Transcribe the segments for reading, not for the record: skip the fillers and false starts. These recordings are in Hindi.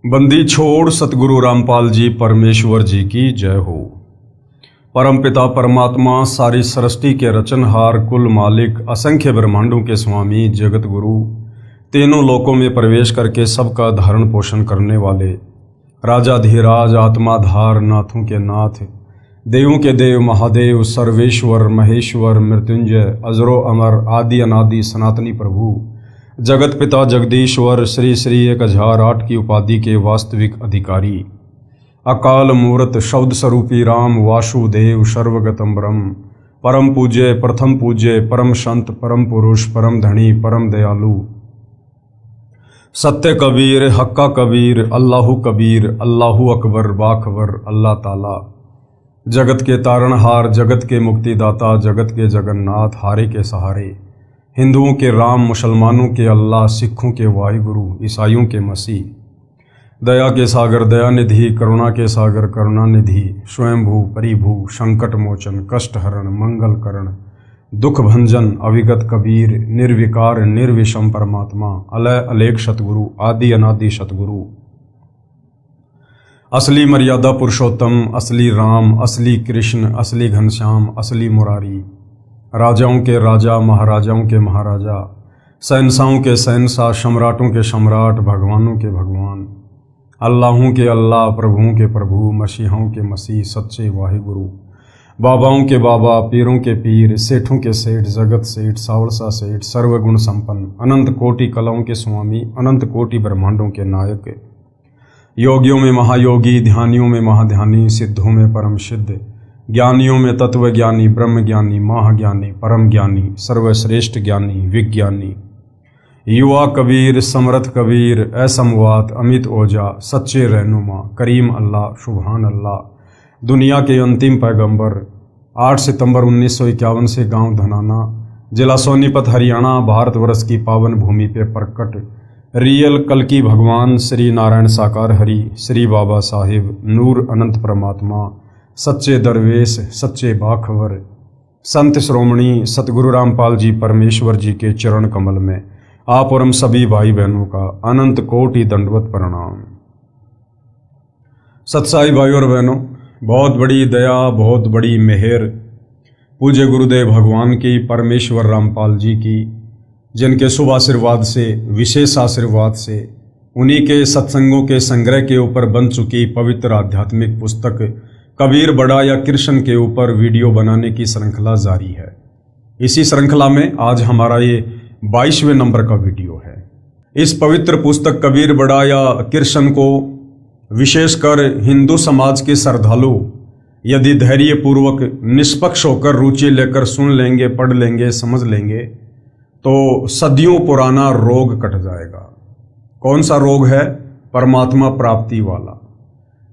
बंदी छोड़ सतगुरु रामपाल जी परमेश्वर जी की जय हो। परमपिता परमात्मा सारी सृष्टि के रचनहार कुल मालिक असंख्य ब्रह्मांडों के स्वामी जगत गुरु तीनों लोकों में प्रवेश करके सबका धारण पोषण करने वाले राजाधिराज आत्माधार नाथों के नाथ देवों के देव महादेव सर्वेश्वर महेश्वर मृत्युंजय अजरो अमर आदि अनादि सनातनी प्रभु जगत पिता जगदीश्वर श्री श्री 1008 की उपाधि के वास्तविक अधिकारी अकाल मूर्त शब्द स्वरूपी राम वासुदेव सर्वगतम ब्रह्म परम पूज्य प्रथम पूज्य परम संत परम पुरुष परम धनी परम दयालु सत्य कबीर हक्का कबीर अल्लाहु अकबर बाखबर अल्लाह ताला जगत के तारणहार जगत के मुक्तिदाता जगत के जगन्नाथ हारे के सहारे हिंदुओं के राम मुसलमानों के अल्लाह सिखों के वाहिगुरु ईसाइयों के मसीह दया के सागर दयानिधि करुणा के सागर करुणानिधि स्वयंभू परिभू संकट मोचन कष्टहरण मंगल करण दुख भंजन अविगत कबीर निर्विकार निर्विषम परमात्मा अलय अलेख सतगुरु आदि अनादि सतगुरु असली मर्यादा पुरुषोत्तम असली राम असली कृष्ण असली घनश्याम असली मुरारी राजाओं के राजा महाराजाओं के महाराजा शहंशाहों के शहंशाह सम्राटों के सम्राट भगवानों के भगवान अल्लाहों के अल्लाह प्रभुओं के प्रभु मसीहों के मसीह सच्चे वाहिगुरु बाबाओं के बाबा पीरों के पीर सेठों के सेठ जगत सेठ सावरसा सेठ सर्वगुण संपन्न अनंत कोटि कलाओं के स्वामी अनंत कोटि ब्रह्मांडों के नायक योगियों में महायोगी ध्यानियों में महाध्यानी सिद्धों में परम सिद्ध ज्ञानियों में तत्व ज्ञानी ब्रह्म ज्ञानी महाज्ञानी परम ज्ञानी सर्वश्रेष्ठ ज्ञानी विज्ञानी युवा कबीर समर्थ कबीर असमवात अमित ओजा सच्चे रहनुमा करीम अल्लाह सुभान अल्लाह दुनिया के अंतिम पैगंबर 8 सितंबर 1951 से गांव धनाना जिला सोनीपत हरियाणा भारतवर्ष की पावन भूमि पे प्रकट रियल कल्कि भगवान श्री नारायण साकार हरि श्री बाबा साहिब नूर अनंत परमात्मा सच्चे दरवेश सच्चे बाखबर संत श्रोमणी सतगुरु रामपाल जी परमेश्वर जी के चरण कमल में आप और हम सभी भाई बहनों का अनंत कोटि दंडवत प्रणाम। सत्साई भाई और बहनों, बहुत बड़ी दया बहुत बड़ी मेहर पूज्य गुरुदेव भगवान की परमेश्वर रामपाल जी की जिनके शुभ आशीर्वाद से विशेष आशीर्वाद से उन्हीं के सत्संगों के संग्रह के ऊपर बन चुकी पवित्र आध्यात्मिक पुस्तक कबीर बड़ा या कृष्ण के ऊपर वीडियो बनाने की श्रृंखला जारी है। इसी श्रृंखला में आज हमारा ये 22वें नंबर का वीडियो है। इस पवित्र पुस्तक कबीर बड़ा या कृष्ण को विशेषकर हिंदू समाज के श्रद्धालु यदि धैर्यपूर्वक निष्पक्ष होकर रुचि लेकर सुन लेंगे पढ़ लेंगे समझ लेंगे तो सदियों पुराना रोग कट जाएगा। कौन सा रोग है? परमात्मा प्राप्ति वाला।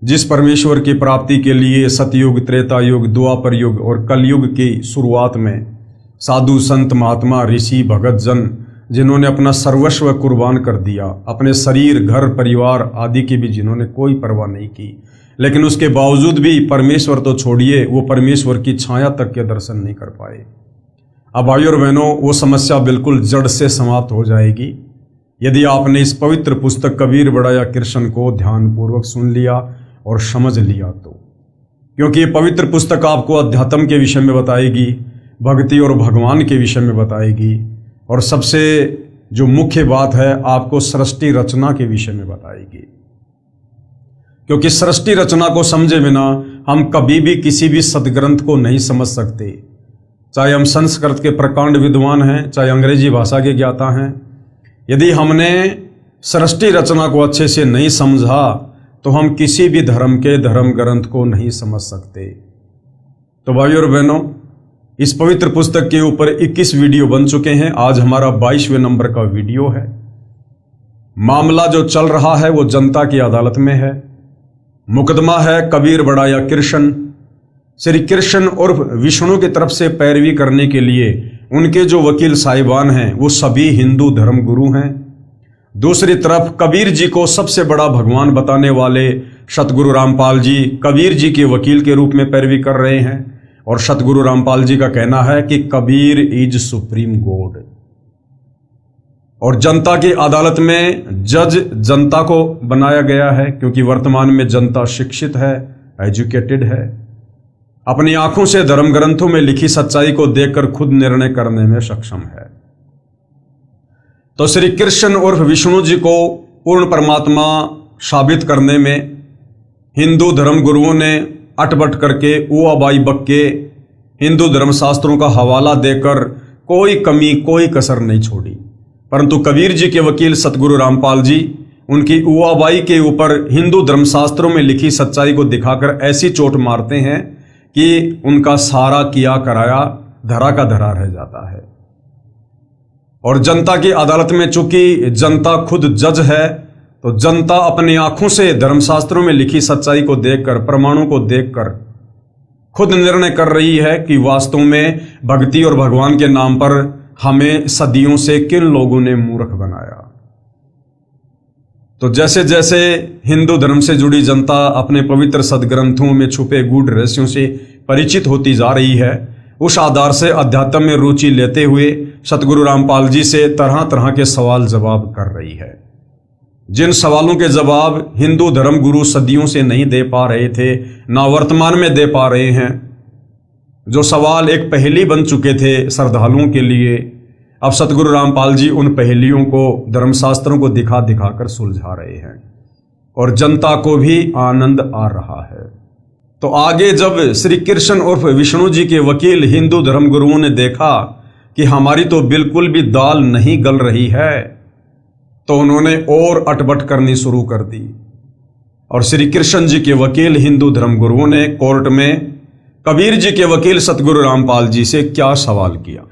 जिस परमेश्वर की प्राप्ति के लिए सतयुग त्रेता युग द्वापर युग और कलयुग की शुरुआत में साधु संत महात्मा ऋषि भगत जन जिन्होंने अपना सर्वस्व कुर्बान कर दिया, अपने शरीर घर परिवार आदि की भी जिन्होंने कोई परवाह नहीं की, लेकिन उसके बावजूद भी परमेश्वर तो छोड़िए वो परमेश्वर की छाया तक के दर्शन नहीं कर पाए। अब भाई और बहनों, वो समस्या बिल्कुल जड़ से समाप्त हो जाएगी यदि आपने इस पवित्र पुस्तक कबीर बड़ा या कृष्ण को ध्यानपूर्वक सुन लिया और समझ लिया तो। क्योंकि ये पवित्र पुस्तक आपको अध्यात्म के विषय में बताएगी, भक्ति और भगवान के विषय में बताएगी और सबसे जो मुख्य बात है आपको सृष्टि रचना के विषय में बताएगी। क्योंकि सृष्टि रचना को समझे बिना हम कभी भी किसी भी सदग्रंथ को नहीं समझ सकते। चाहे हम संस्कृत के प्रकांड विद्वान हैं, चाहे अंग्रेजी भाषा के ज्ञाता हैं, यदि हमने सृष्टि रचना को अच्छे से नहीं समझा तो हम किसी भी धर्म के धर्म ग्रंथ को नहीं समझ सकते। तो भाई और बहनों, इस पवित्र पुस्तक के ऊपर 21 वीडियो बन चुके हैं। आज हमारा 22वें नंबर का वीडियो है। मामला जो चल रहा है वो जनता की अदालत में है। मुकदमा है कबीर बड़ा या कृष्ण। श्री कृष्ण और विष्णु की तरफ से पैरवी करने के लिए उनके जो वकील साहिबान हैं वो सभी हिंदू धर्म गुरु हैं। दूसरी तरफ कबीर जी को सबसे बड़ा भगवान बताने वाले सतगुरु रामपाल जी कबीर जी के वकील के रूप में पैरवी कर रहे हैं और सतगुरु रामपाल जी का कहना है कि कबीर इज सुप्रीम गॉड। और जनता की अदालत में जज जनता को बनाया गया है, क्योंकि वर्तमान में जनता शिक्षित है, एजुकेटेड है, अपनी आंखों से धर्म ग्रंथों में लिखी सच्चाई को देखकर खुद निर्णय करने में सक्षम है। तो श्री कृष्ण उर्फ विष्णु जी को पूर्ण परमात्मा साबित करने में हिंदू धर्म गुरुओं ने अटपट करके उआबाई बक्के हिंदू धर्मशास्त्रों का हवाला देकर कोई कमी कोई कसर नहीं छोड़ी। परंतु कबीर जी के वकील सतगुरु रामपाल जी उनकी उआबाई के ऊपर हिंदू धर्मशास्त्रों में लिखी सच्चाई को दिखाकर ऐसी चोट मारते हैं कि उनका सारा किया कराया धरा का धरा रह जाता है। और जनता की अदालत में चूंकि जनता खुद जज है, तो जनता अपनी आंखों से धर्मशास्त्रों में लिखी सच्चाई को देखकर, प्रमाणों को देखकर खुद निर्णय कर रही है कि वास्तव में भक्ति और भगवान के नाम पर हमें सदियों से किन लोगों ने मूर्ख बनाया। तो जैसे जैसे हिंदू धर्म से जुड़ी जनता अपने पवित्र सदग्रंथों में छुपे गूढ़ रहस्यों से परिचित होती जा रही है, उस आधार से अध्यात्म में रुचि लेते हुए सतगुरु रामपाल जी से तरह तरह के सवाल जवाब कर रही है। जिन सवालों के जवाब हिंदू धर्म गुरु सदियों से नहीं दे पा रहे थे, ना वर्तमान में दे पा रहे हैं, जो सवाल एक पहेली बन चुके थे श्रद्धालुओं के लिए, अब सतगुरु रामपाल जी उन पहेलियों को धर्मशास्त्रों को दिखा दिखाकर सुलझा रहे हैं और जनता को भी आनंद आ रहा है। तो आगे जब श्री कृष्ण उर्फ विष्णु जी के वकील हिंदू धर्म गुरुओं ने देखा कि हमारी तो बिल्कुल भी दाल नहीं गल रही है, तो उन्होंने और अटपट करनी शुरू कर दी। और श्री कृष्ण जी के वकील हिंदू धर्म गुरुओं ने कोर्ट में कबीर जी के वकील सतगुरु रामपाल जी से क्या सवाल किया।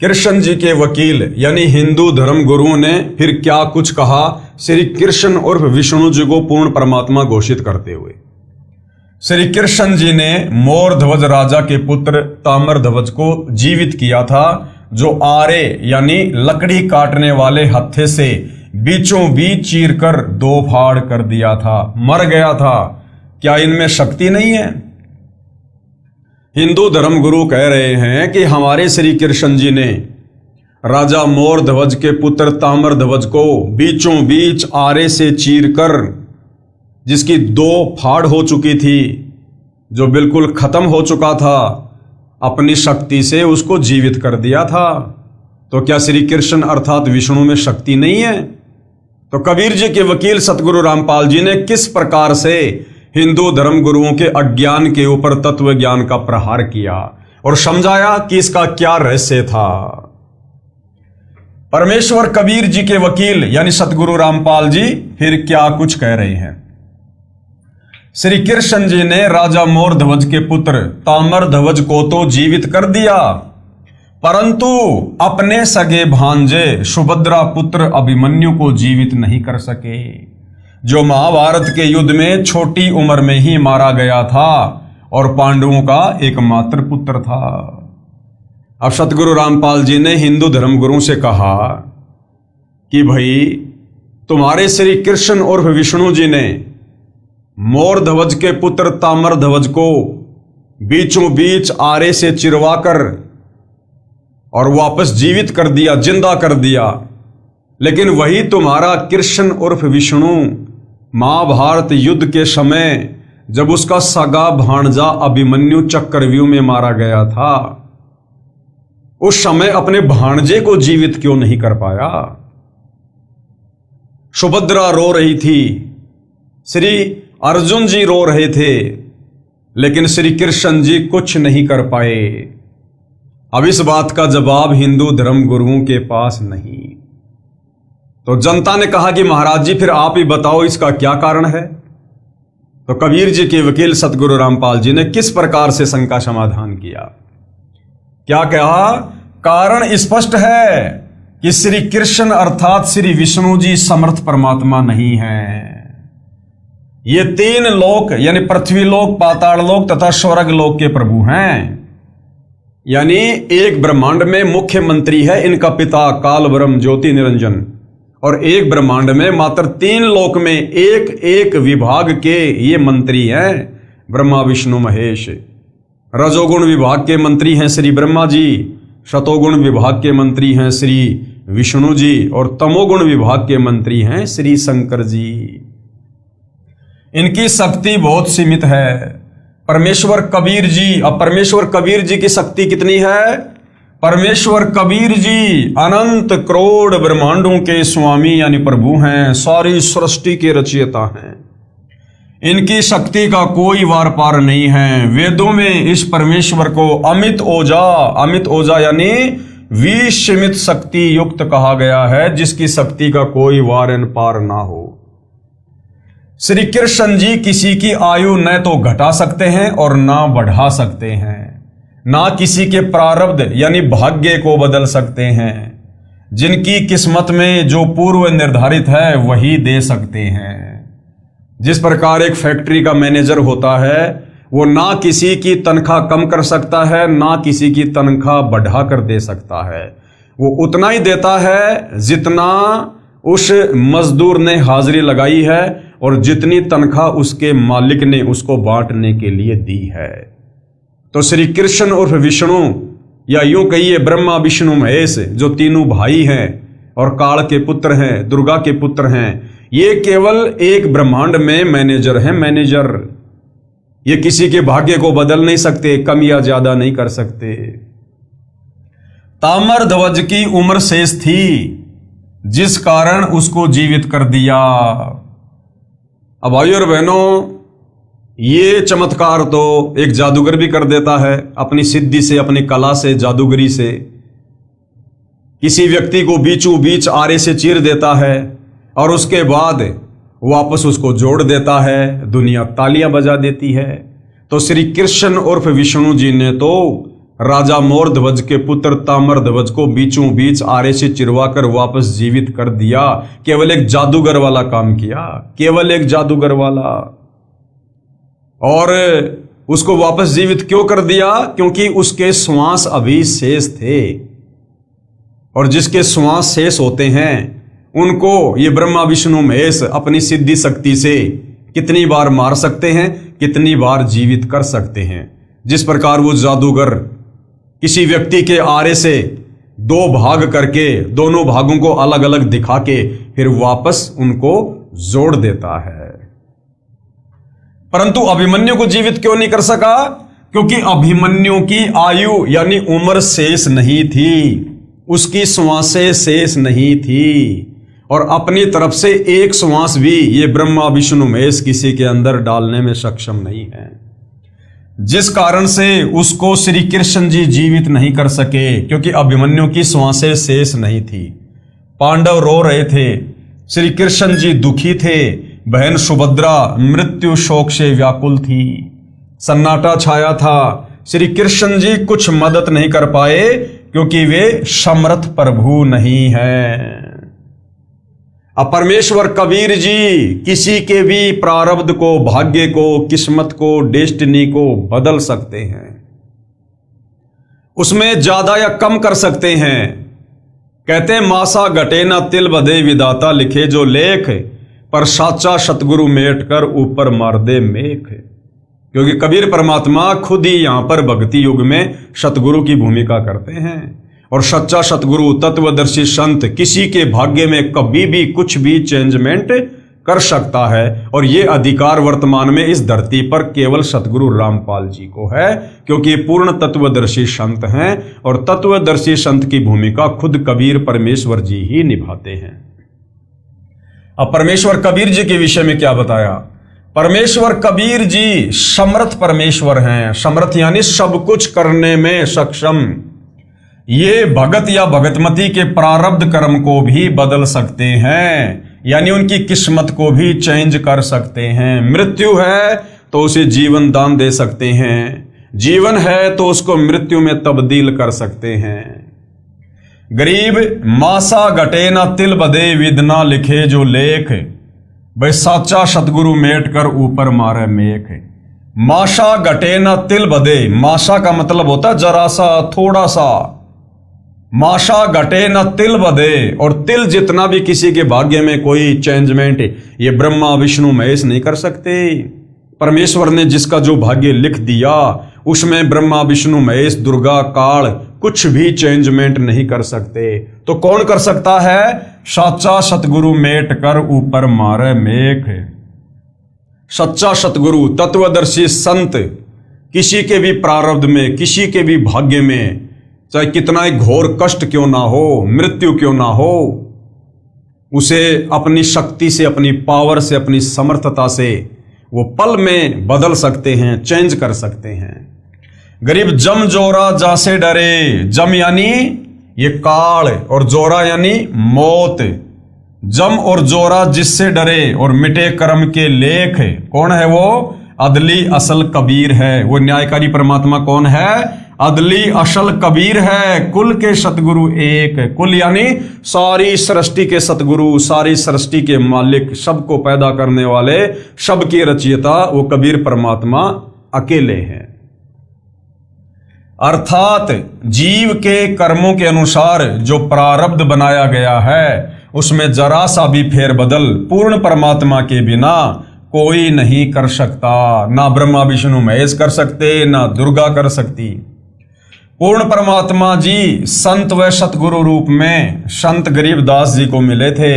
कृष्ण जी के वकील यानी हिंदू धर्म गुरुओं ने फिर क्या कुछ कहा श्री कृष्ण उर्फ विष्णु जी को पूर्ण परमात्मा घोषित करते हुए। श्री कृष्ण जी ने मोर ध्वज राजा के पुत्र ताम्र ध्वज को जीवित किया था, जो आरे यानी लकड़ी काटने वाले हत्थे से बीचों बीच चीरकर दो फाड़ कर दिया था, मर गया था। क्या इनमें शक्ति नहीं है? हिंदू धर्म गुरु कह रहे हैं कि हमारे श्री कृष्ण जी ने राजा मोर ध्वज के पुत्र ताम्र ध्वज को बीचों बीच आरे से चीरकर, जिसकी दो फाड़ हो चुकी थी, जो बिल्कुल खत्म हो चुका था, अपनी शक्ति से उसको जीवित कर दिया था। तो क्या श्री कृष्ण अर्थात विष्णु में शक्ति नहीं है? तो कबीर जी के वकील सतगुरु रामपाल जी ने किस प्रकार से हिंदू धर्म गुरुओं के अज्ञान के ऊपर तत्व ज्ञान का प्रहार किया और समझाया कि इसका क्या रहस्य था। परमेश्वर कबीर जी के वकील यानी सतगुरु रामपाल जी फिर क्या कुछ कह रहे हैं। श्री कृष्ण जी ने राजा मोर ध्वज के पुत्र ताम्र ध्वज को तो जीवित कर दिया, परंतु अपने सगे भांजे सुभद्रा पुत्र अभिमन्यु को जीवित नहीं कर सके, जो महाभारत के युद्ध में छोटी उम्र में ही मारा गया था और पांडवों का एकमात्र पुत्र था। अब सतगुरु रामपाल जी ने हिंदू धर्म गुरुओं से कहा कि भाई, तुम्हारे श्री कृष्ण उर्फ विष्णु जी ने मोर ध्वज के पुत्र ताम्र ध्वज को बीचों बीच आरे से चिरवाकर और वापस जीवित कर दिया, जिंदा कर दिया, लेकिन वही तुम्हारा कृष्ण उर्फ विष्णु महाभारत युद्ध के समय जब उसका सगा भांजा अभिमन्यु चक्रव्यूह में मारा गया था, उस समय अपने भांजे को जीवित क्यों नहीं कर पाया? सुभद्रा रो रही थी, श्री अर्जुन जी रो रहे थे, लेकिन श्री कृष्ण जी कुछ नहीं कर पाए। अब इस बात का जवाब हिंदू धर्म गुरुओं के पास नहीं। तो जनता ने कहा कि महाराज जी फिर आप ही बताओ इसका क्या कारण है। तो कबीर जी के वकील सतगुरु रामपाल जी ने किस प्रकार से शंका समाधान किया, क्या कहा? कारण स्पष्ट है कि श्री कृष्ण अर्थात श्री विष्णु जी समर्थ परमात्मा नहीं है। ये तीन लोक यानी पृथ्वी लोक, पाताल लोक तथा स्वर्ग लोक के प्रभु हैं। यानी एक ब्रह्मांड में मुख्यमंत्री है इनका पिता काल ब्रह्म ज्योति निरंजन, और एक ब्रह्मांड में मात्र तीन लोक में एक एक विभाग के ये मंत्री हैं, ब्रह्मा विष्णु महेश। रजोगुण विभाग के मंत्री हैं श्री ब्रह्मा जी, शतोगुण विभाग के मंत्री हैं श्री विष्णु जी और तमोगुण विभाग के मंत्री हैं श्री शंकर जी। इनकी शक्ति बहुत सीमित है। परमेश्वर कबीर जी, अब परमेश्वर कबीर जी की शक्ति कितनी है? परमेश्वर कबीर जी अनंत करोड़ ब्रह्मांडों के स्वामी यानी प्रभु हैं, सारी सृष्टि के रचयिता हैं। इनकी शक्ति का कोई वार पार नहीं है। वेदों में इस परमेश्वर को अमित ओजा यानी विसीमित शक्ति युक्त कहा गया है, जिसकी शक्ति का कोई वार पार ना हो। श्री कृष्ण जी किसी की आयु न तो घटा सकते हैं और ना बढ़ा सकते हैं, ना किसी के प्रारब्ध यानी भाग्य को बदल सकते हैं। जिनकी किस्मत में जो पूर्व निर्धारित है वही दे सकते हैं। जिस प्रकार एक फैक्ट्री का मैनेजर होता है, वो ना किसी की तनख्वाह कम कर सकता है, ना किसी की तनख्वाह बढ़ा कर दे सकता है। वो उतना ही देता है जितना उस मजदूर ने हाजिरी लगाई है और जितनी तनख्वाह उसके मालिक ने उसको बांटने के लिए दी है। तो श्री कृष्ण उर्फ विष्णु या यूं कहिए ब्रह्मा विष्णु महेश, जो तीनों भाई हैं और काल के पुत्र हैं, दुर्गा के पुत्र हैं, ये केवल एक ब्रह्मांड में मैनेजर हैं। मैनेजर ये किसी के भाग्य को बदल नहीं सकते, कम या ज्यादा नहीं कर सकते। ताम्र ध्वज की उम्र शेष थी, जिस कारण उसको जीवित कर दिया। अब भाइयों और बहनों, ये चमत्कार तो एक जादूगर भी कर देता है अपनी सिद्धि से, अपनी कला से, जादूगरी से। किसी व्यक्ति को बीचों बीच आरे से चीर देता है और उसके बाद वापस उसको जोड़ देता है, दुनिया तालियां बजा देती है। तो श्री कृष्ण उर्फ विष्णु जी ने तो राजा मोर ध्वज के पुत्र ताम्र ध्वज को बीचों बीच आरे से चिरवाकर वापस जीवित कर दिया। केवल एक जादूगर वाला काम किया, केवल एक जादूगर वाला। और उसको वापस जीवित क्यों कर दिया? क्योंकि उसके श्वास अभी शेष थे, और जिसके श्वास शेष होते हैं उनको ये ब्रह्मा विष्णु महेश अपनी सिद्धि शक्ति से कितनी बार मार सकते हैं, कितनी बार जीवित कर सकते हैं। जिस प्रकार वो जादूगर किसी व्यक्ति के आरे से दो भाग करके दोनों भागों को अलग अलग दिखा के फिर वापस उनको जोड़ देता है। परंतु अभिमन्यु को जीवित क्यों नहीं कर सका? क्योंकि अभिमन्यु की आयु यानी उम्र शेष नहीं थी, उसकी श्वासें शेष नहीं थी, और अपनी तरफ से एक श्वास भी ये ब्रह्मा विष्णु महेश किसी के अंदर डालने में सक्षम नहीं है। जिस कारण से उसको श्री कृष्ण जी जीवित नहीं कर सके, क्योंकि अभिमन्यु की श्वासें शेष नहीं थी। पांडव रो रहे थे, श्री कृष्ण जी दुखी थे, बहन सुभद्रा मृत्यु शोक से व्याकुल थी, सन्नाटा छाया था। श्री कृष्ण जी कुछ मदद नहीं कर पाए क्योंकि वे समर्थ प्रभु नहीं हैं। अब परमेश्वर कबीर जी किसी के भी प्रारब्ध को, भाग्य को, किस्मत को, डेस्टिनी को बदल सकते हैं, उसमें ज्यादा या कम कर सकते हैं। कहते हैं मासा घटे ना तिल बधे विदाता लिखे जो लेख, पर साचा सतगुरु मेट कर ऊपर मार दे मेख। क्योंकि कबीर परमात्मा खुद ही यहां पर भक्ति युग में सतगुरु की भूमिका करते हैं, और सच्चा सतगुरु तत्वदर्शी संत किसी के भाग्य में कभी भी कुछ भी चेंजमेंट कर सकता है। और ये अधिकार वर्तमान में इस धरती पर केवल सतगुरु रामपाल जी को है, क्योंकि पूर्ण तत्वदर्शी संत हैं, और तत्वदर्शी संत की भूमिका खुद कबीर परमेश्वर जी ही निभाते हैं। अब परमेश्वर कबीर जी के विषय में क्या बताया? परमेश्वर कबीर जी समर्थ परमेश्वर हैं। समर्थ यानी सब कुछ करने में सक्षम। ये भगत या भगतमती के प्रारब्ध कर्म को भी बदल सकते हैं, यानी उनकी किस्मत को भी चेंज कर सकते हैं। मृत्यु है तो उसे जीवन दान दे सकते हैं, जीवन है तो उसको मृत्यु में तब्दील कर सकते हैं। गरीब मासा घटे ना तिल बदे विदना लिखे जो लेख, भाई साचा सतगुरु मेट कर ऊपर मारे मेख। माशा घटे ना तिल बदे, माशा का मतलब होता है जरा सा, थोड़ा सा। माशा घटे न तिल बधे, और तिल जितना भी किसी के भाग्य में कोई चेंजमेंट ये ब्रह्मा विष्णु महेश नहीं कर सकते। परमेश्वर ने जिसका जो भाग्य लिख दिया उसमें ब्रह्मा विष्णु महेश दुर्गा काल कुछ भी चेंजमेंट नहीं कर सकते। तो कौन कर सकता है? सच्चा सतगुरु मेट कर ऊपर मारे मेख। सच्चा सतगुरु तत्वदर्शी संत किसी के भी प्रारब्ध में, किसी के भी भाग्य में, चाहे कितना ही घोर कष्ट क्यों ना हो, मृत्यु क्यों ना हो, उसे अपनी शक्ति से, अपनी पावर से, अपनी समर्थता से वो पल में बदल सकते हैं, चेंज कर सकते हैं। गरीब जम जोरा जासे डरे, जम यानी ये काल और जोरा यानी मौत। जम और जोरा जिससे डरे और मिटे कर्म के लेख। कौन है वो? अदली असल कबीर है। वो न्यायकारी परमात्मा कौन है? अदली असल कबीर है। कुल के सतगुरु एक। कुल यानी सारी सृष्टि के सतगुरु, सारी सृष्टि के मालिक, सबको पैदा करने वाले, सबके रचयिता वो कबीर परमात्मा अकेले हैं। अर्थात जीव के कर्मों के अनुसार जो प्रारब्ध बनाया गया है उसमें जरा सा भी फेरबदल पूर्ण परमात्मा के बिना कोई नहीं कर सकता। ना ब्रह्मा विष्णु महेश कर सकते, ना दुर्गा कर सकती। पूर्ण परमात्मा जी संत व सतगुरु रूप में संत गरीबदास जी को मिले थे,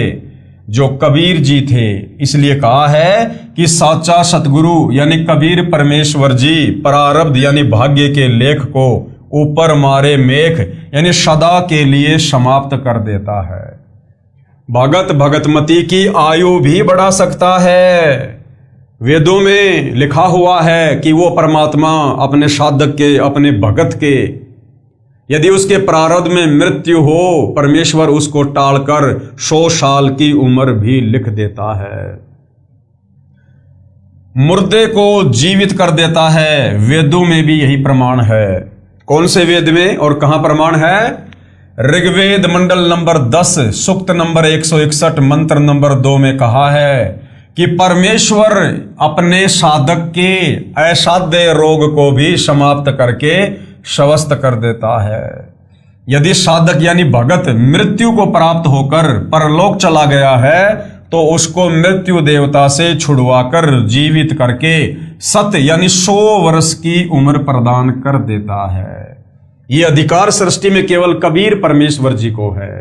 जो कबीर जी थे। इसलिए कहा है कि साचा सतगुरु यानी कबीर परमेश्वर जी प्रारब्ध यानी भाग्य के लेख को ऊपर मारे मेख यानी सदा के लिए समाप्त कर देता है। भगत भगतमती की आयु भी बढ़ा सकता है। वेदों में लिखा हुआ है कि वो परमात्मा अपने साधक के, अपने भगत के, यदि उसके प्रारब्ध में मृत्यु हो, परमेश्वर उसको टालकर 100 साल की उम्र भी लिख देता है। मुर्दे को जीवित कर देता है। वेदों में भी यही प्रमाण है। कौन से वेद में और कहां प्रमाण है? ऋग्वेद मंडल नंबर 10 सूक्त नंबर 161 मंत्र नंबर 2 में कहा है कि परमेश्वर अपने साधक के असाध्य रोग को भी समाप्त करके स्वस्थ कर देता है। यदि साधक यानी भगत मृत्यु को प्राप्त होकर परलोक चला गया है तो उसको मृत्यु देवता से छुड़वाकर जीवित करके 100 यानी 100 वर्ष की उम्र प्रदान कर देता है। ये अधिकार सृष्टि में केवल कबीर परमेश्वर जी को है।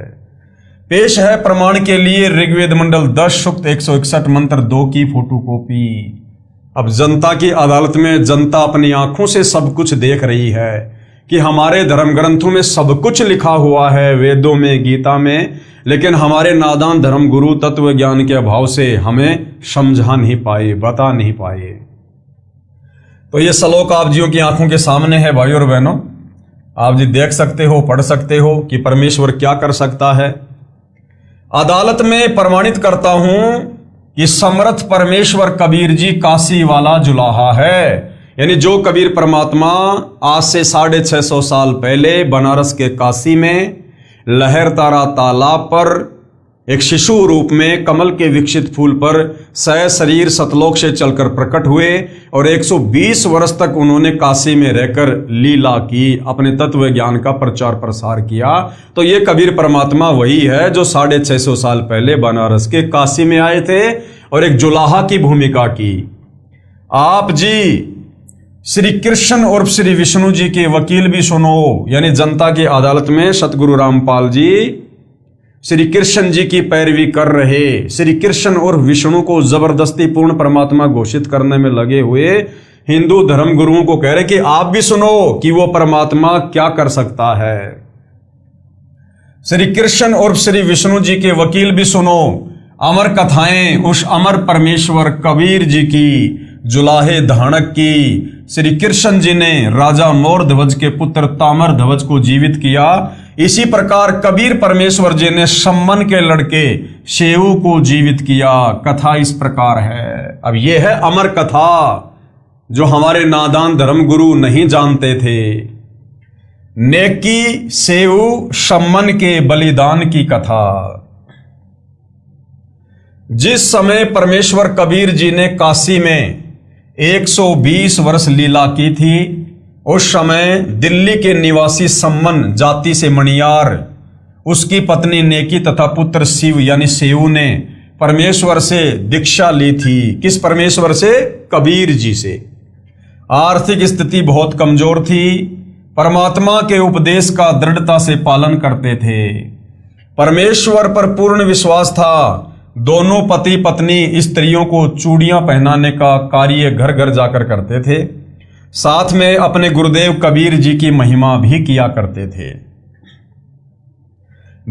पेश है प्रमाण के लिए ऋग्वेद मंडल 10 सूक्त 161 मंत्र 2 की फोटोकॉपी। अब जनता की अदालत में जनता अपनी आंखों से सब कुछ देख रही है कि हमारे धर्म ग्रंथों में सब कुछ लिखा हुआ है, वेदों में, गीता में, लेकिन हमारे नादान धर्म गुरु तत्व ज्ञान के अभाव से हमें समझा नहीं पाए, बता नहीं पाए। तो ये श्लोक आप जियों की आंखों के सामने है भाई और बहनों। आप जी देख सकते हो, पढ़ सकते हो कि परमेश्वर क्या कर सकता है। अदालत में प्रमाणित करता हूं कि समर्थ परमेश्वर कबीर जी काशी वाला जुलाहा है। यानी जो कबीर परमात्मा आज से 650 साल पहले बनारस के काशी में लहरतारा तालाब पर एक शिशु रूप में कमल के विकसित फूल पर शरीर सतलोक से चलकर प्रकट हुए और 120 वर्ष तक उन्होंने काशी में रहकर लीला की, अपने तत्व ज्ञान का प्रचार प्रसार किया। तो ये कबीर परमात्मा वही है जो 650 साल पहले बनारस के काशी में आए थे और एक जुलाहा की भूमिका की। आप जी श्री कृष्ण और श्री विष्णु जी के वकील भी सुनो। यानी जनता की अदालत में सतगुरु रामपाल जी श्री कृष्ण जी की पैरवी कर रहे, श्री कृष्ण और विष्णु को जबरदस्ती पूर्ण परमात्मा घोषित करने में लगे हुए हिंदू धर्म गुरुओं को कह रहे कि आप भी सुनो कि वो परमात्मा क्या कर सकता है। श्री कृष्ण और श्री विष्णु जी के वकील भी सुनो। अमर कथाएं उस अमर परमेश्वर कबीर जी की, जुलाहे धानक की। श्री कृष्ण जी ने राजा मोर ध्वज के पुत्र तामर ध्वज को जीवित किया। इसी प्रकार कबीर परमेश्वर जी ने सम्मन के लड़के शेऊ को जीवित किया। कथा इस प्रकार है। अब यह है अमर कथा जो हमारे नादान धर्म गुरु नहीं जानते थे। नेकी शेऊ सम्मन के बलिदान की कथा। जिस समय परमेश्वर कबीर जी ने काशी में 120 वर्ष लीला की थी, उस समय दिल्ली के निवासी सम्मन जाति से मणियार, उसकी पत्नी नेकी तथा पुत्र शिव यानी शेऊ ने परमेश्वर से दीक्षा ली थी। किस परमेश्वर से? कबीर जी से। आर्थिक स्थिति बहुत कमजोर थी। परमात्मा के उपदेश का दृढ़ता से पालन करते थे। परमेश्वर पर पूर्ण विश्वास था। दोनों पति पत्नी स्त्रियों को चूड़ियां पहनाने का कार्य घर घर जाकर करते थे। साथ में अपने गुरुदेव कबीर जी की महिमा भी किया करते थे।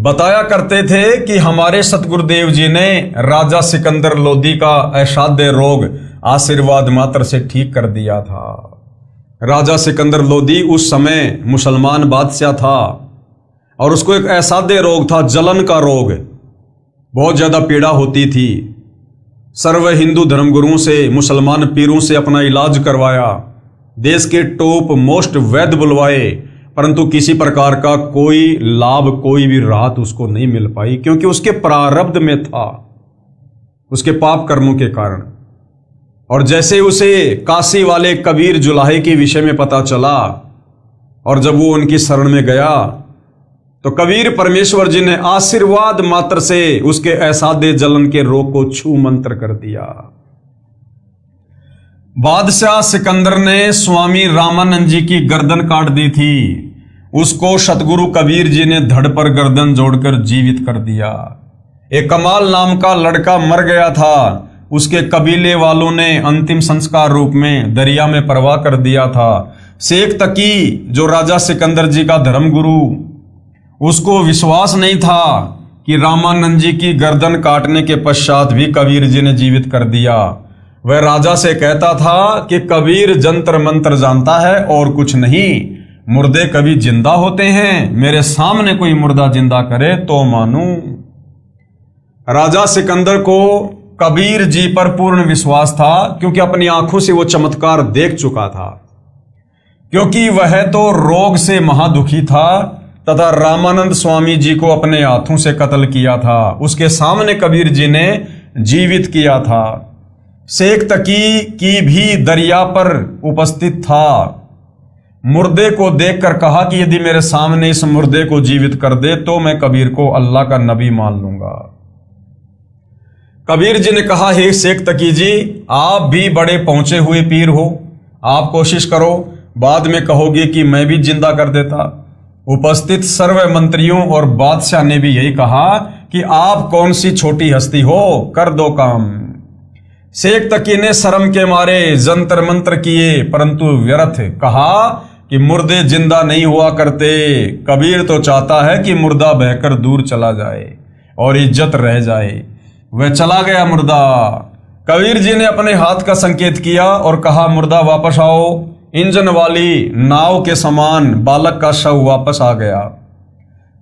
बताया करते थे कि हमारे सतगुरुदेव जी ने राजा सिकंदर लोदी का असाध्य रोग आशीर्वाद मात्र से ठीक कर दिया था। राजा सिकंदर लोदी उस समय मुसलमान बादशाह था और उसको एक असाध्य रोग था, जलन का रोग। बहुत ज़्यादा पीड़ा होती थी। सर्व हिंदू धर्मगुरुओं से, मुसलमान पीरों से अपना इलाज करवाया, देश के टॉप मोस्ट वैद्य बुलवाए, परंतु किसी प्रकार का कोई लाभ, कोई भी राहत उसको नहीं मिल पाई, क्योंकि उसके प्रारब्ध में था, उसके पाप कर्मों के कारण। और जैसे उसे काशी वाले कबीर जुलाहे के विषय में पता चला और जब वो उनकी शरण में गया तो कबीर परमेश्वर जी ने आशीर्वाद मात्र से उसके असाध्य जलन के रोग को छू मंत्र कर दिया। बादशाह सिकंदर ने स्वामी रामानंद जी की गर्दन काट दी थी। उसको सतगुरु कबीर जी ने धड़ पर गर्दन जोड़कर जीवित कर दिया। एक कमाल नाम का लड़का मर गया था। उसके कबीले वालों ने अंतिम संस्कार रूप में दरिया में प्रवाह कर दिया था। शेख तकी, जो राजा सिकंदर जी का धर्मगुरु, उसको विश्वास नहीं था कि रामानंद जी की गर्दन काटने के पश्चात भी कबीर जी ने जीवित कर दिया। वह राजा से कहता था कि कबीर जंतर मंत्र जानता है और कुछ नहीं, मुर्दे कभी जिंदा होते हैं, मेरे सामने कोई मुर्दा जिंदा करे तो मानूं। राजा सिकंदर को कबीर जी पर पूर्ण विश्वास था, क्योंकि अपनी आंखों से वो चमत्कार देख चुका था। क्योंकि वह तो रोग से महादुखी था तथा रामानंद स्वामी जी को अपने हाथों से कत्ल किया था, उसके सामने कबीर जी ने जीवित किया था। शेख तकी की भी दरिया पर उपस्थित था। मुर्दे को देखकर कहा कि यदि मेरे सामने इस मुर्दे को जीवित कर दे तो मैं कबीर को अल्लाह का नबी मान लूंगा। कबीर जी ने कहा, हे शेख तकी जी, आप भी बड़े पहुंचे हुए पीर हो, आप कोशिश करो, बाद में कहोगे कि मैं भी जिंदा कर देता। उपस्थित सर्व मंत्रियों और बादशाह ने भी यही कहा कि आप कौन सी छोटी हस्ती हो, कर दो काम। शेख तकी ने शर्म के मारे जंतर मंत्र किए, परंतु व्यर्थ। कहा कि मुर्दे जिंदा नहीं हुआ करते, कबीर तो चाहता है कि मुर्दा बहकर दूर चला जाए और इज्जत रह जाए। वह चला गया मुर्दा। कबीर जी ने अपने हाथ का संकेत किया और कहा, मुर्दा वापस आओ। इंजन वाली नाव के समान बालक का शव वापस आ गया।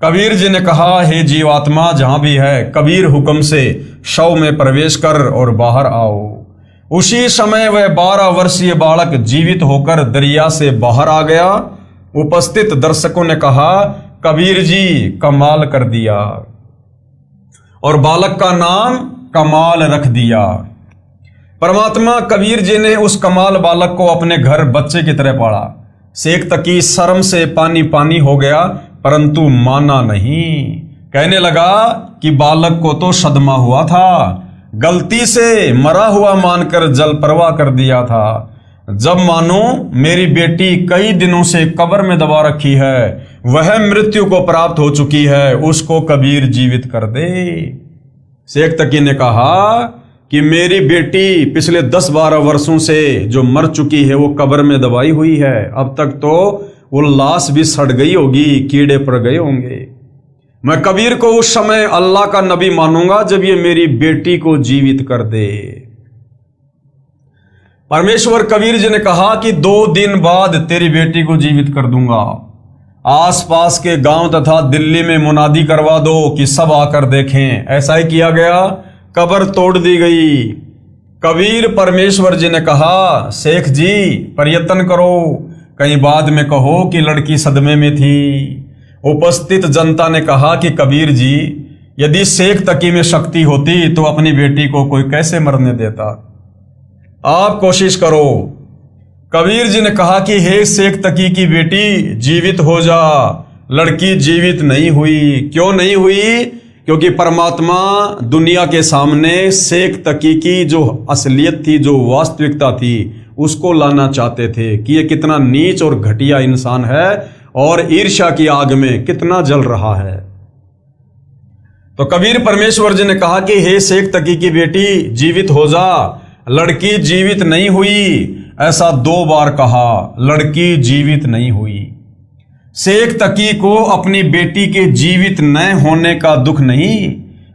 कबीर जी ने कहा, हे जीवात्मा जहां भी है, कबीर हुक्म से शव में प्रवेश कर और बाहर आओ। उसी समय वह 12 वर्षीय बालक जीवित होकर दरिया से बाहर आ गया। उपस्थित दर्शकों ने कहा, कबीर जी कमाल कर दिया, और बालक का नाम कमाल रख दिया। परमात्मा कबीर जी ने उस कमाल बालक को अपने घर बच्चे की तरह पाला। शेख तकी शर्म से पानी पानी हो गया, परंतु माना नहीं। कहने लगा कि बालक को तो सदमा हुआ था, गलती से मरा हुआ मानकर जल प्रवाह कर दिया था। जब मानो मेरी बेटी कई दिनों से कब्र में दबा रखी है, वह मृत्यु को प्राप्त हो चुकी है, उसको कबीर जीवित कर दे। शेख तकी ने कहा कि मेरी बेटी पिछले 10-12 वर्षों से जो मर चुकी है वो कब्र में दबाई हुई है, अब तक तो वो लाश भी सड़ गई होगी, कीड़े पड़ गए होंगे। मैं कबीर को उस समय अल्लाह का नबी मानूंगा जब ये मेरी बेटी को जीवित कर दे। परमेश्वर कबीर जी ने कहा कि 2 दिन बाद तेरी बेटी को जीवित कर दूंगा। आसपास के गांव तथा दिल्ली में मुनादी करवा दो कि सब आकर देखें। ऐसा ही किया गया, कब्र तोड़ दी गई। कबीर परमेश्वर जी ने कहा, शेख जी प्रयत्न करो, कहीं बाद में कहो कि लड़की सदमे में थी। उपस्थित जनता ने कहा कि कबीर जी, यदि शेख तकी में शक्ति होती तो अपनी बेटी को कोई कैसे मरने देता, आप कोशिश करो। कबीर जी ने कहा कि हे शेख तकी की बेटी, जीवित हो जा। लड़की जीवित नहीं हुई। क्यों नहीं हुई? क्योंकि परमात्मा दुनिया के सामने शेख तकी की जो असलियत थी, जो वास्तविकता थी, उसको लाना चाहते थे कि ये कितना नीच और घटिया इंसान है और ईर्ष्या की आग में कितना जल रहा है। तो कबीर परमेश्वर जी ने कहा कि हे शेख तकी की बेटी, जीवित हो जा। लड़की जीवित नहीं हुई, ऐसा 2 बार कहा। लड़की जीवित नहीं हुई। शेख तकी को अपनी बेटी के जीवित न होने का दुख नहीं,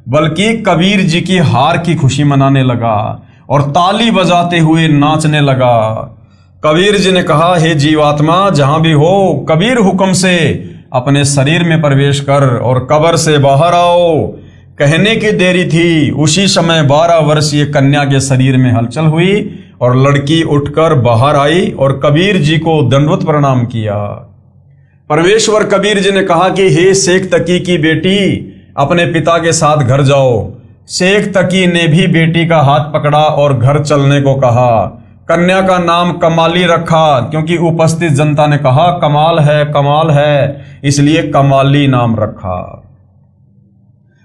बल्कि कबीर जी की हार की खुशी मनाने लगा और ताली बजाते हुए नाचने लगा। कबीर जी ने कहा, हे जीवात्मा, जहां भी हो, कबीर हुक्म से अपने शरीर में प्रवेश कर और कब्र से बाहर आओ। कहने की देरी थी, उसी समय 12 वर्षीय कन्या के शरीर में हलचल हुई और लड़की उठकर बाहर आई और कबीर जी को दंडवत प्रणाम किया। परमेश्वर कबीर जी ने कहा कि हे शेख तकी की बेटी, अपने पिता के साथ घर जाओ। शेख तकी ने भी बेटी का हाथ पकड़ा और घर चलने को कहा। कन्या का नाम कमाली रखा, क्योंकि उपस्थित जनता ने कहा कमाल है, इसलिए कमाली नाम रखा।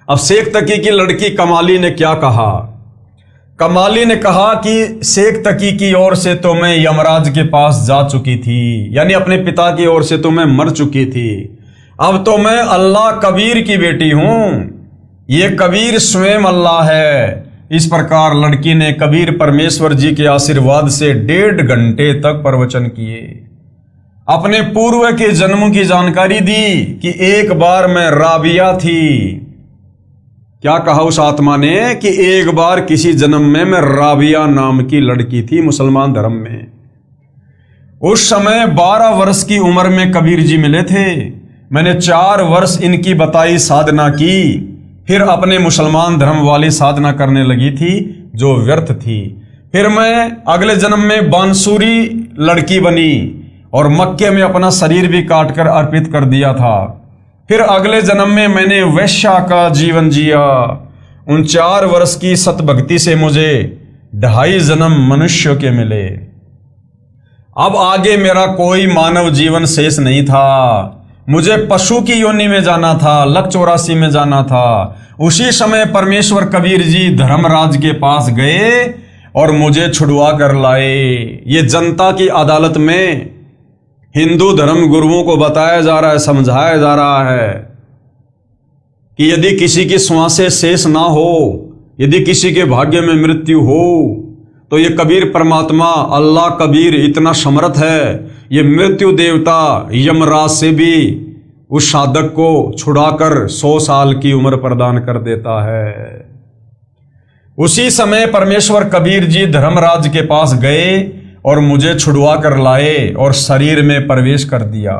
अब शेख तकी की लड़की कमाली ने क्या कहा? कमाली ने कहा कि शेख तकी की ओर से तो मैं यमराज के पास जा चुकी थी, यानी अपने पिता की ओर से तो मैं मर चुकी थी। अब तो मैं अल्लाह कबीर की बेटी हूं। ये कबीर स्वयं अल्लाह है। इस प्रकार लड़की ने कबीर परमेश्वर जी के आशीर्वाद से 1.5 घंटे तक प्रवचन किए। अपने पूर्व के जन्मों की जानकारी दी कि एक बार मैं राबिया थी। क्या कहा उस आत्मा ने कि एक बार किसी जन्म में मैं राबिया नाम की लड़की थी मुसलमान धर्म में। उस समय 12 वर्ष की उम्र में कबीर जी मिले थे। मैंने 4 वर्ष इनकी बताई साधना की, फिर अपने मुसलमान धर्म वाली साधना करने लगी थी जो व्यर्थ थी। फिर मैं अगले जन्म में बांसुरी लड़की बनी और मक्के में अपना शरीर भी काटकर अर्पित कर दिया था। फिर अगले जन्म में मैंने वैश्या का जीवन जिया। उन 4 वर्ष की सतभक्ति से मुझे 2.5 जन्म मनुष्य के मिले। अब आगे मेरा कोई मानव जीवन शेष नहीं था। मुझे पशु की योनि में जाना था, लक 84 में जाना था। उसी समय परमेश्वर कबीर जी धर्मराज के पास गए और मुझे छुड़वा कर लाए। ये जनता की अदालत में हिंदू धर्म गुरुओं को बताया जा रहा है, समझाया जा रहा है कि यदि किसी की श्वासें शेष ना हो, यदि किसी के भाग्य में मृत्यु हो, तो ये कबीर परमात्मा अल्लाह कबीर इतना समर्थ है, ये मृत्यु देवता यमराज से भी उस साधक को छुड़ाकर 100 साल की उम्र प्रदान कर देता है। उसी समय परमेश्वर कबीर जी धर्मराज के पास गए और मुझे छुड़वा कर लाए और शरीर में प्रवेश कर दिया।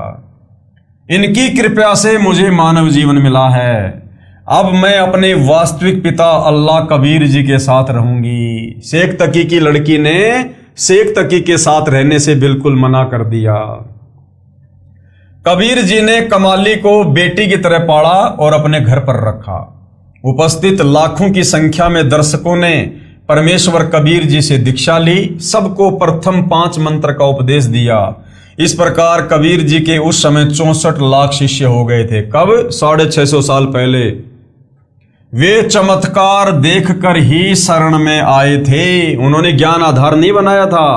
इनकी कृपा से मुझे मानव जीवन मिला है। अब मैं अपने वास्तविक पिता अल्लाह कबीर जी के साथ रहूंगी। शेख तकी की लड़की ने शेख तकी के साथ रहने से बिल्कुल मना कर दिया। कबीर जी ने कमाली को बेटी की तरह पाला और अपने घर पर रखा। उपस्थित लाखों की संख्या में दर्शकों ने परमेश्वर कबीर जी से दीक्षा ली। सबको प्रथम 5 मंत्र का उपदेश दिया। इस प्रकार कबीर जी के उस समय 64 लाख शिष्य हो गए थे। कब? 650 साल पहले। वे चमत्कार देखकर ही शरण में आए थे। उन्होंने ज्ञान आधार नहीं बनाया था,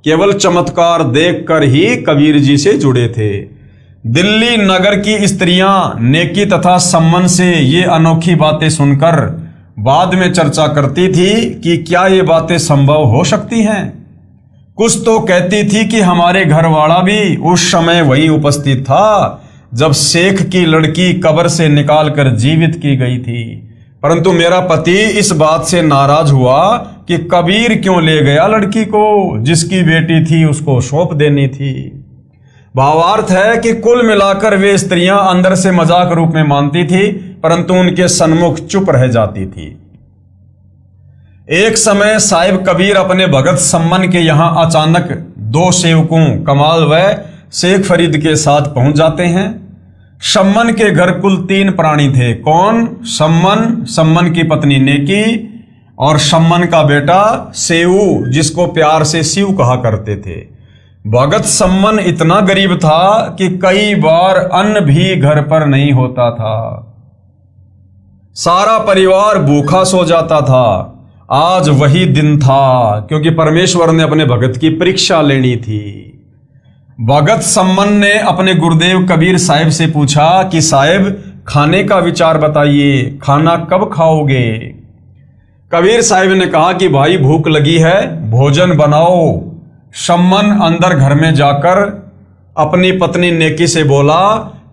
केवल चमत्कार देखकर ही कबीर जी से जुड़े थे। दिल्ली नगर की स्त्रियां नेकी तथा सम्मान से ये अनोखी बातें सुनकर बाद में चर्चा करती थी कि क्या ये बातें संभव हो सकती हैं। कुछ तो कहती थी कि हमारे घर वाला भी उस समय वहीं उपस्थित था जब शेख की लड़की कब्र से निकालकर जीवित की गई थी। परंतु मेरा पति इस बात से नाराज हुआ कि कबीर क्यों ले गया लड़की को, जिसकी बेटी थी उसको सौंप देनी थी। भावार्थ है कि कुल मिलाकर वे स्त्रियां अंदर से मजाक रूप में मानती थी, परंतु उनके सन्मुख चुप रह जाती थी। एक समय साहिब कबीर अपने भगत सम्मन के यहां अचानक 2 सेवकों कमाल व शेख फरीद के साथ पहुंच जाते हैं। सम्मन के घर कुल 3 प्राणी थे। कौन? सम्मन, सम्मन की पत्नी नेकी और सम्मन का बेटा सेऊ, जिसको प्यार से शिव कहा करते थे। भगत सम्मन इतना गरीब था कि कई बार अन्न भी घर पर नहीं होता था। सारा परिवार भूखा सो जाता था। आज वही दिन था, क्योंकि परमेश्वर ने अपने भगत की परीक्षा लेनी थी। भगत सम्मन ने अपने गुरुदेव कबीर साहिब से पूछा कि साहिब खाने का विचार बताइए, खाना कब खाओगे। कबीर साहिब ने कहा कि भाई भूख लगी है, भोजन बनाओ। सम्मन अंदर घर में जाकर अपनी पत्नी नेकी से बोला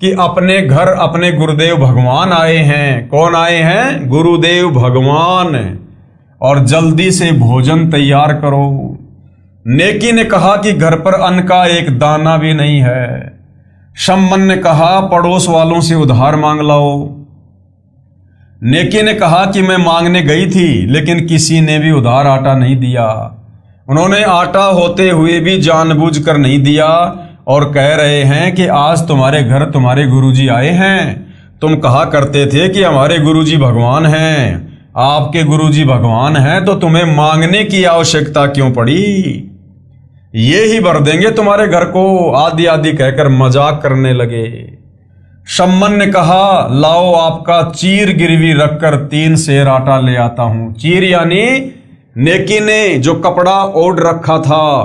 कि अपने घर अपने गुरुदेव भगवान आए हैं। कौन आए हैं? गुरुदेव भगवान, और जल्दी से भोजन तैयार करो। नेकी ने कहा कि घर पर अन्न का एक दाना भी नहीं है। सम्मन ने कहा पड़ोस वालों से उधार मांग लाओ। नेकी ने कहा कि मैं मांगने गई थी लेकिन किसी ने भी उधार आटा नहीं दिया। उन्होंने आटा होते हुए भी जानबूझकर नहीं दिया और कह रहे हैं कि आज तुम्हारे घर तुम्हारे गुरुजी आए हैं। तुम कहा करते थे कि हमारे गुरुजी भगवान हैं। आपके गुरुजी भगवान हैं तो तुम्हें मांगने की आवश्यकता क्यों पड़ी? ये ही भर देंगे तुम्हारे घर को, आदि आदि कहकर मजाक करने लगे। सम्मन ने कहा लाओ आपका चीर गिरवी रखकर 3 सेर आटा ले आता हूं। चीर यानी नेकी ने जो कपड़ा ओढ़ रखा था,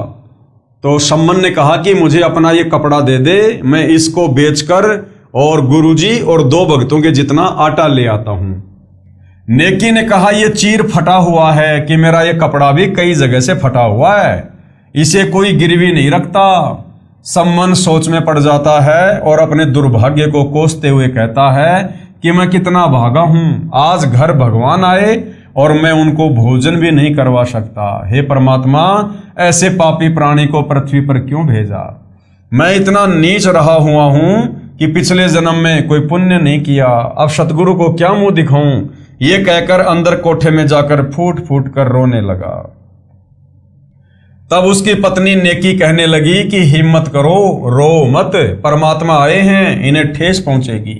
तो सम्मन ने कहा कि मुझे अपना ये कपड़ा दे दे, मैं इसको बेचकर और गुरुजी और 2 भक्तों के जितना आटा ले आता हूं। नेकी ने कहा ये चीर फटा हुआ है कि मेरा ये कपड़ा भी कई जगह से फटा हुआ है, इसे कोई गिरवी नहीं रखता। सम्मन सोच में पड़ जाता है और अपने दुर्भाग्य को कोसते हुए कहता है कि मैं कितना भागा हूं, आज घर भगवान आए और मैं उनको भोजन भी नहीं करवा सकता। हे परमात्मा, ऐसे पापी प्राणी को पृथ्वी पर क्यों भेजा? मैं इतना नीच रहा हुआ हूं कि पिछले जन्म में कोई पुण्य नहीं किया, अब सतगुरु को क्या मुंह दिखाऊं? ये कहकर अंदर कोठे में जाकर फूट फूट कर रोने लगा। तब उसकी पत्नी नेकी कहने लगी कि हिम्मत करो, रो मत, परमात्मा आए हैं, इन्हें ठेस पहुंचेगी,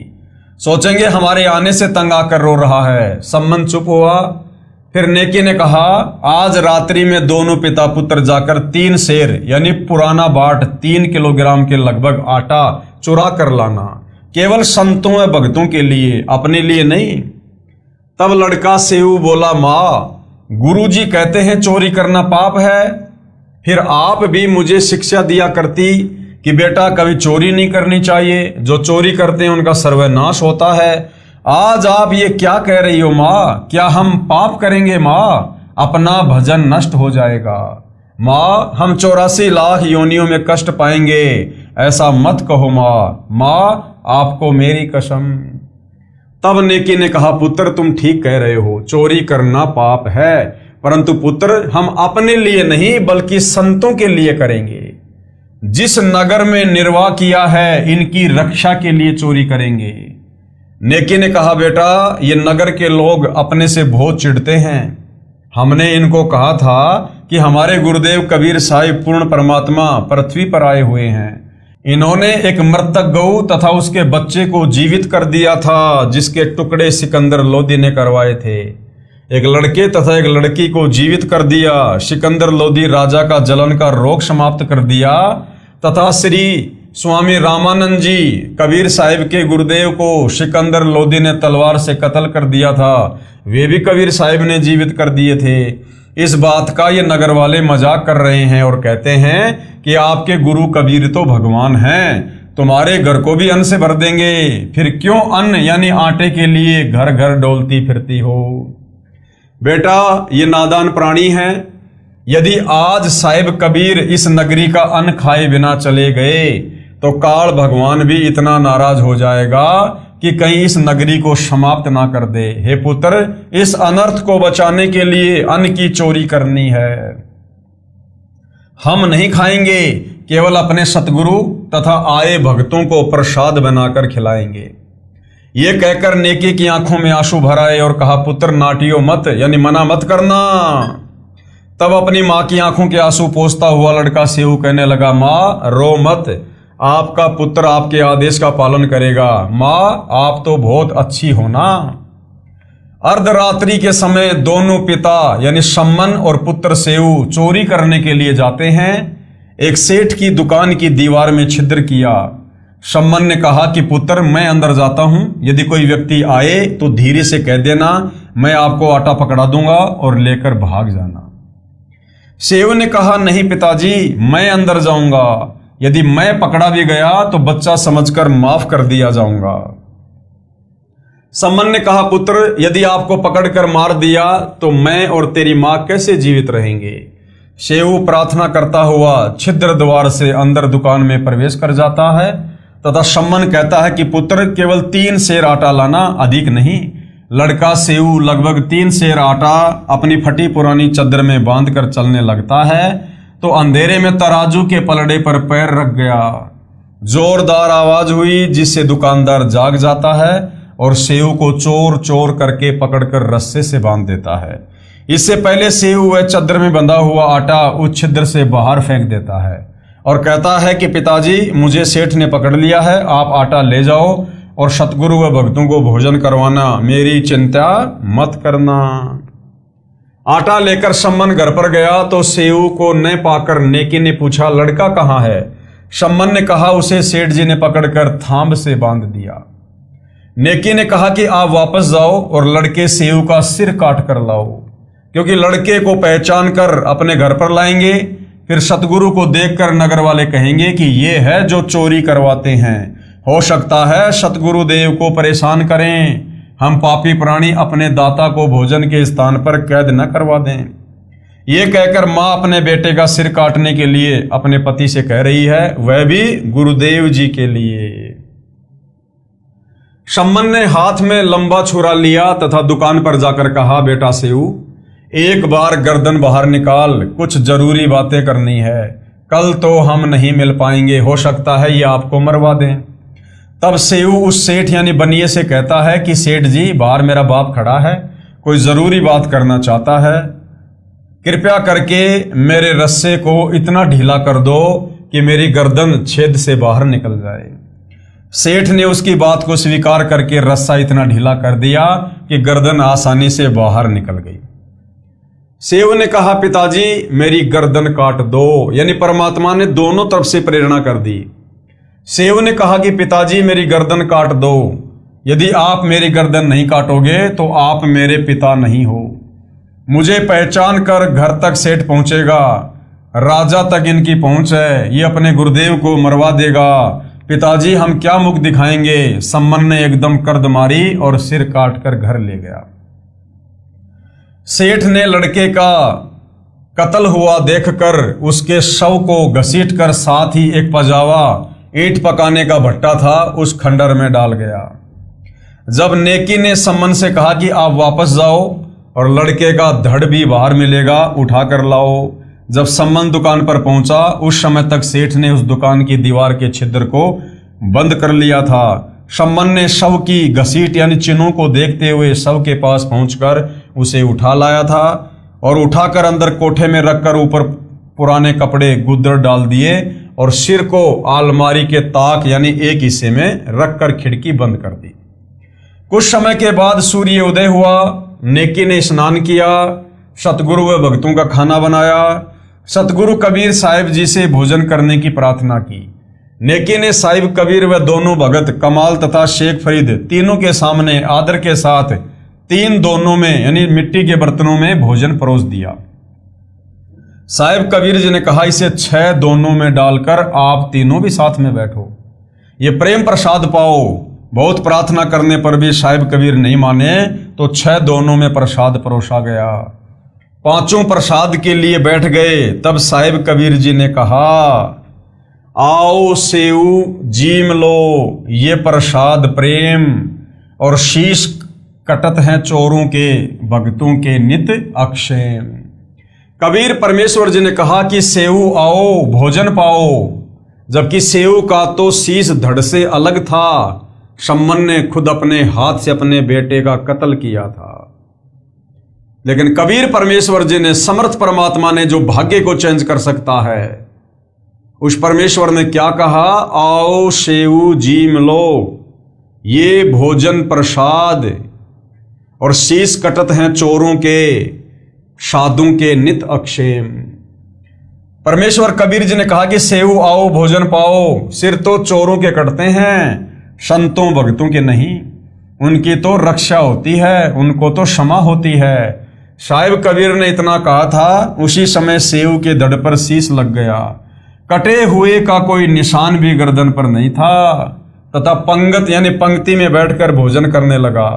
सोचेंगे हमारे आने से तंग आकर रो रहा है। सम्मन चुप हुआ। फिर नेकी ने कहा आज रात्रि में दोनों पिता पुत्र जाकर 3 सेर यानी पुराना बाट 3 किलोग्राम के लगभग आटा चुरा कर लाना, केवल संतों व भक्तों के लिए, अपने लिए नहीं। तब लड़का सेऊ बोला माँ, गुरुजी कहते हैं चोरी करना पाप है, फिर आप भी मुझे शिक्षा दिया करती कि बेटा कभी चोरी नहीं करनी चाहिए, जो चोरी करते हैं उनका सर्वनाश होता है। आज आप ये क्या कह रही हो माँ? क्या हम पाप करेंगे माँ? अपना भजन नष्ट हो जाएगा। माँ हम 84 लाख योनियों में कष्ट पाएंगे, ऐसा मत कहो माँ। माँ आपको मेरी कसम। तब नेकी ने कहा पुत्र तुम ठीक कह रहे हो, चोरी करना पाप है, परंतु पुत्र हम अपने लिए नहीं बल्कि संतों के लिए करेंगे। जिस नगर में निर्वाह किया है इनकी रक्षा के लिए चोरी करेंगे। नेकी ने कहा बेटा ये नगर के लोग अपने से बहुत चिढ़ते हैं। हमने इनको कहा था कि हमारे गुरुदेव कबीर साहिब पूर्ण परमात्मा पृथ्वी पर आए हुए हैं। इन्होंने एक मृतक गऊ तथा उसके बच्चे को जीवित कर दिया था, जिसके टुकड़े सिकंदर लोदी ने करवाए थे। एक लड़के तथा एक लड़की को जीवित कर दिया। सिकंदर लोदी राजा का जलन का रोग समाप्त कर दिया तथा श्री स्वामी रामानंद जी कबीर साहिब के गुरुदेव को सिकंदर लोदी ने तलवार से कत्ल कर दिया था, वे भी कबीर साहिब ने जीवित कर दिए थे। इस बात का ये नगर वाले मजाक कर रहे हैं और कहते हैं कि आपके गुरु कबीर तो भगवान हैं, तुम्हारे घर को भी अन्न से भर देंगे, फिर क्यों अन्न यानी आटे के लिए घर घर डोलती फिरती हो। बेटा ये नादान प्राणी हैं। यदि आज साहिब कबीर इस नगरी का अन्न खाए बिना चले गए तो काल भगवान भी इतना नाराज हो जाएगा कि कहीं इस नगरी को समाप्त ना कर दे। हे पुत्र इस अनर्थ को बचाने के लिए अन्न की चोरी करनी है। हम नहीं खाएंगे, केवल अपने सतगुरु तथा आए भक्तों को प्रसाद बनाकर खिलाएंगे। ये कहकर नेकी की आंखों में आंसू भर आए और कहा पुत्र नाटियो मत यानी मना मत करना। तब अपनी माँ की आंखों के आंसू पोंछता हुआ लड़का सेऊ कहने लगा माँ रो मत, आपका पुत्र आपके आदेश का पालन करेगा। माँ आप तो बहुत अच्छी हो ना। अर्धरात्रि के समय दोनों पिता यानी सम्मन और पुत्र सेऊ चोरी करने के लिए जाते हैं। एक सेठ की दुकान की दीवार में छिद्र किया। सम्मन ने कहा कि पुत्र मैं अंदर जाता हूं, यदि कोई व्यक्ति आए तो धीरे से कह देना, मैं आपको आटा पकड़ा दूंगा और लेकर भाग जाना। सेऊ ने कहा नहीं पिताजी मैं अंदर जाऊंगा। यदि मैं पकड़ा भी गया तो बच्चा समझकर माफ कर दिया जाऊंगा। सम्मन ने कहा, पुत्र, यदि आपको पकड़कर मार दिया तो मैं और तेरी मां कैसे जीवित रहेंगे? सेऊ प्रार्थना करता हुआ छिद्र द्वार से अंदर दुकान में प्रवेश कर जाता है तथा सम्मन कहता है कि पुत्र, केवल 3 सेर आटा लाना, अधिक नहीं। लड़का सेऊ लगभग 3 सेर आटा अपनी फटी पुरानी चद्दर में बांधकर चलने लगता है तो अंधेरे में तराजू के पलड़े पर पैर रख गया। जोरदार आवाज हुई जिससे दुकानदार जाग जाता है और सेऊ को चोर चोर करके पकड़कर रस्से से बांध देता है। इससे पहले सेऊ वह चद्दर में बंधा हुआ आटा उस छिद्र से बाहर फेंक देता है और कहता है कि पिताजी, मुझे सेठ ने पकड़ लिया है, आप आटा ले जाओ और सतगुरु व भक्तों को भोजन करवाना, मेरी चिंता मत करना। आटा लेकर सम्मन घर पर गया तो सेऊ को न पाकर नेकी ने पूछा, लड़का कहाँ है? सम्मन ने कहा, उसे सेठ जी ने पकड़कर थांब से बांध दिया। नेकी ने कहा कि आप वापस जाओ और लड़के सेऊ का सिर काट कर लाओ, क्योंकि लड़के को पहचान कर अपने घर पर लाएंगे। फिर सतगुरु को देखकर नगर वाले कहेंगे कि ये है जो चोरी करवाते हैं। हो सकता है सतगुरु देव को परेशान करें, हम पापी प्राणी अपने दाता को भोजन के स्थान पर कैद न करवा दें। ये कहकर मां अपने बेटे का सिर काटने के लिए अपने पति से कह रही है, वह भी गुरुदेव जी के लिए। सम्मन ने हाथ में लंबा छुरा लिया तथा दुकान पर जाकर कहा, बेटा सेऊ, एक बार गर्दन बाहर निकाल, कुछ जरूरी बातें करनी है, कल तो हम नहीं मिल पाएंगे, हो सकता है ये आपको मरवा दें। तब सेऊ उस सेठ यानी बनिए से कहता है कि सेठ जी, बाहर मेरा बाप खड़ा है, कोई जरूरी बात करना चाहता है, कृपया करके मेरे रस्से को इतना ढीला कर दो कि मेरी गर्दन छेद से बाहर निकल जाए। सेठ ने उसकी बात को स्वीकार करके रस्सा इतना ढीला कर दिया कि गर्दन आसानी से बाहर निकल गई। सेऊ ने कहा, पिताजी, मेरी गर्दन काट दो, यानी परमात्मा ने दोनों तरफ से प्रेरणा कर दी। सेऊ ने कहा कि पिताजी, मेरी गर्दन काट दो, यदि आप मेरी गर्दन नहीं काटोगे तो आप मेरे पिता नहीं हो। मुझे पहचान कर घर तक सेठ पहुंचेगा, राजा तक इनकी पहुंच है, ये अपने गुरुदेव को मरवा देगा। पिताजी, हम क्या मुख दिखाएंगे? सम्मन ने एकदम कर्द मारी और सिर काटकर घर ले गया। सेठ ने लड़के का कत्ल हुआ देखकर उसके शव को घसीटकर साथ ही एक पजावा, ईंट पकाने का भट्टा था, उस खंडर में डाल गया। जब नेकी ने सम्मन से कहा कि आप वापस जाओ और लड़के का धड़ भी बाहर मिलेगा, उठा कर लाओ। जब सम्मन दुकान पर पहुंचा, उस समय तक सेठ ने उस दुकान की दीवार के छिद्र को बंद कर लिया था। सम्मन ने शव की घसीट यानी चिन्हों को देखते हुए शव के पास पहुंचकर उसे उठा लाया था और उठाकर अंदर कोठे में रखकर ऊपर पुराने कपड़े गुद्दर डाल दिए और सिर को अलमारी के ताक यानी एक हिस्से में रखकर खिड़की बंद कर दी। कुछ समय के बाद सूर्य उदय हुआ। नेकी ने स्नान किया, सतगुरु व भक्तों का खाना बनाया, सतगुरु कबीर साहिब जी से भोजन करने की प्रार्थना की। नेकी ने साहिब कबीर व दोनों भगत कमाल तथा शेख फरीद तीनों के सामने आदर के साथ 3 दोनों में यानी मिट्टी के बर्तनों में भोजन परोस दिया। साहिब कबीर जी ने कहा, इसे 6 दोनों में डालकर आप तीनों भी साथ में बैठो, ये प्रेम प्रसाद पाओ। बहुत प्रार्थना करने पर भी साहिब कबीर नहीं माने तो 6 दोनों में प्रसाद परोसा गया। 5 प्रसाद के लिए बैठ गए। तब साहिब कबीर जी ने कहा, आओ सेऊ जीम लो, ये प्रसाद प्रेम और शीश कटत हैं चोरों के, भक्तों के नित अक्षेम। कबीर परमेश्वर जी ने कहा कि सेऊ आओ, भोजन पाओ, जबकि सेऊ का तो शीश धड़ से अलग था। सम्मन ने खुद अपने हाथ से अपने बेटे का कत्ल किया था। लेकिन कबीर परमेश्वर जी ने, समर्थ परमात्मा ने, जो भाग्य को चेंज कर सकता है, उस परमेश्वर ने क्या कहा, आओ सेऊ जीम लो, ये भोजन प्रसाद और शीश कटत हैं चोरों के, साधुओं के नित अक्षेम। परमेश्वर कबीर जी ने कहा कि सेऊ आओ, भोजन पाओ। सिर तो चोरों के कटते हैं, संतों भक्तों के नहीं। उनकी तो रक्षा होती है, उनको तो क्षमा होती है। साहिब कबीर ने इतना कहा था, उसी समय सेऊ के धड़ पर शीश लग गया। कटे हुए का कोई निशान भी गर्दन पर नहीं था तथा पंगत यानी पंक्ति में बैठकर भोजन करने लगा।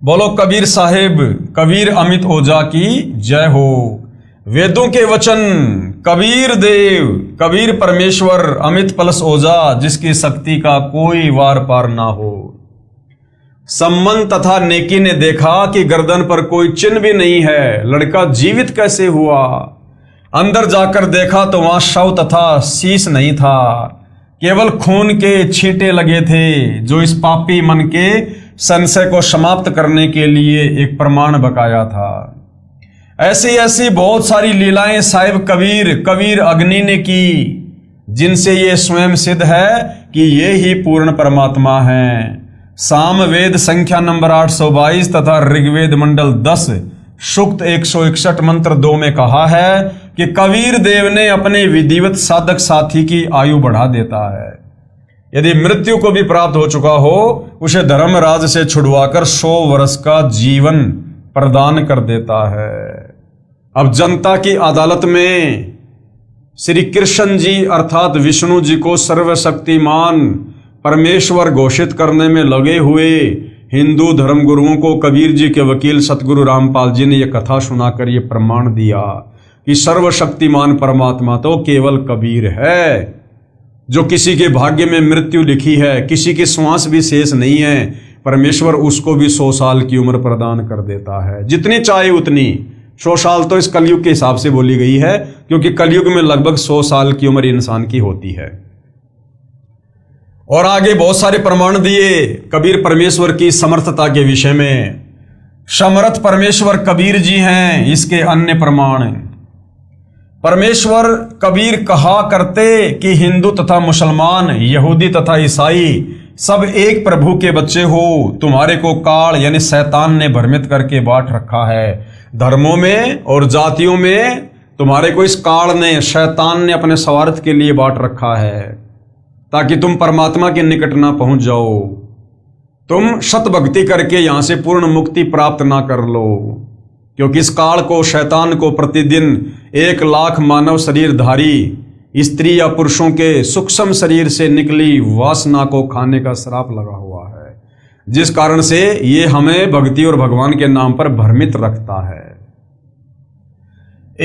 बोलो कबीर साहेब, कबीर अमित ओझा की जय हो। वेदों के वचन, कबीर देव, कबीर परमेश्वर, अमित पलस ओझा, जिसकी शक्ति का कोई वार पार ना हो। सम्मन तथा नेकी ने देखा कि गर्दन पर कोई चिन्ह भी नहीं है, लड़का जीवित कैसे हुआ। अंदर जाकर देखा तो वहां शव तथा शीश नहीं था, केवल खून के छींटे लगे थे, जो इस पापी मन के संशय को समाप्त करने के लिए एक प्रमाण बकाया था। ऐसी ऐसी बहुत सारी लीलाएं साहिब कबीर अग्नि ने की, जिनसे ये स्वयं सिद्ध है कि ये ही पूर्ण परमात्मा हैं। सामवेद संख्या नंबर 822 तथा ऋग्वेद मंडल 10 सूक्त 161 मंत्र 2 में कहा है कि कबीर देव ने अपने विधिवत साधक साथी की आयु बढ़ा देता है। यदि मृत्यु को भी प्राप्त हो चुका हो, उसे धर्मराज से छुड़वाकर 100 वर्ष का जीवन प्रदान कर देता है। अब जनता की अदालत में श्री कृष्ण जी अर्थात विष्णु जी को सर्वशक्तिमान परमेश्वर घोषित करने में लगे हुए हिंदू धर्मगुरुओं को कबीर जी के वकील सतगुरु रामपाल जी ने यह कथा सुनाकर यह प्रमाण दिया कि सर्वशक्तिमान परमात्मा तो केवल कबीर है। जो किसी के भाग्य में मृत्यु लिखी है, किसी की श्वास भी शेष नहीं है, परमेश्वर उसको भी 100 साल की उम्र प्रदान कर देता है, जितनी चाहे उतनी। 100 साल तो इस कलयुग के हिसाब से बोली गई है, क्योंकि कलयुग में लगभग 100 साल की उम्र इंसान की होती है। और आगे बहुत सारे प्रमाण दिए कबीर परमेश्वर की समर्थता के विषय में। समर्थ परमेश्वर कबीर जी हैं, इसके अन्य प्रमाण। परमेश्वर कबीर कहा करते कि हिंदू तथा मुसलमान, यहूदी तथा ईसाई सब एक प्रभु के बच्चे हो। तुम्हारे को काल यानी शैतान ने भ्रमित करके बांट रखा है। धर्मों में और जातियों में तुम्हारे को इस काल ने, शैतान ने अपने स्वार्थ के लिए बांट रखा है, ताकि तुम परमात्मा के निकट ना पहुंच जाओ, तुम सत भक्ति करके यहां से पूर्ण मुक्ति प्राप्त ना कर लो। क्योंकि इस काल को, शैतान को प्रतिदिन 1 लाख मानव शरीरधारी स्त्री या पुरुषों के सूक्ष्म शरीर से निकली वासना को खाने का श्राप लगा हुआ है, जिस कारण से ये हमें भक्ति और भगवान के नाम पर भ्रमित रखता है।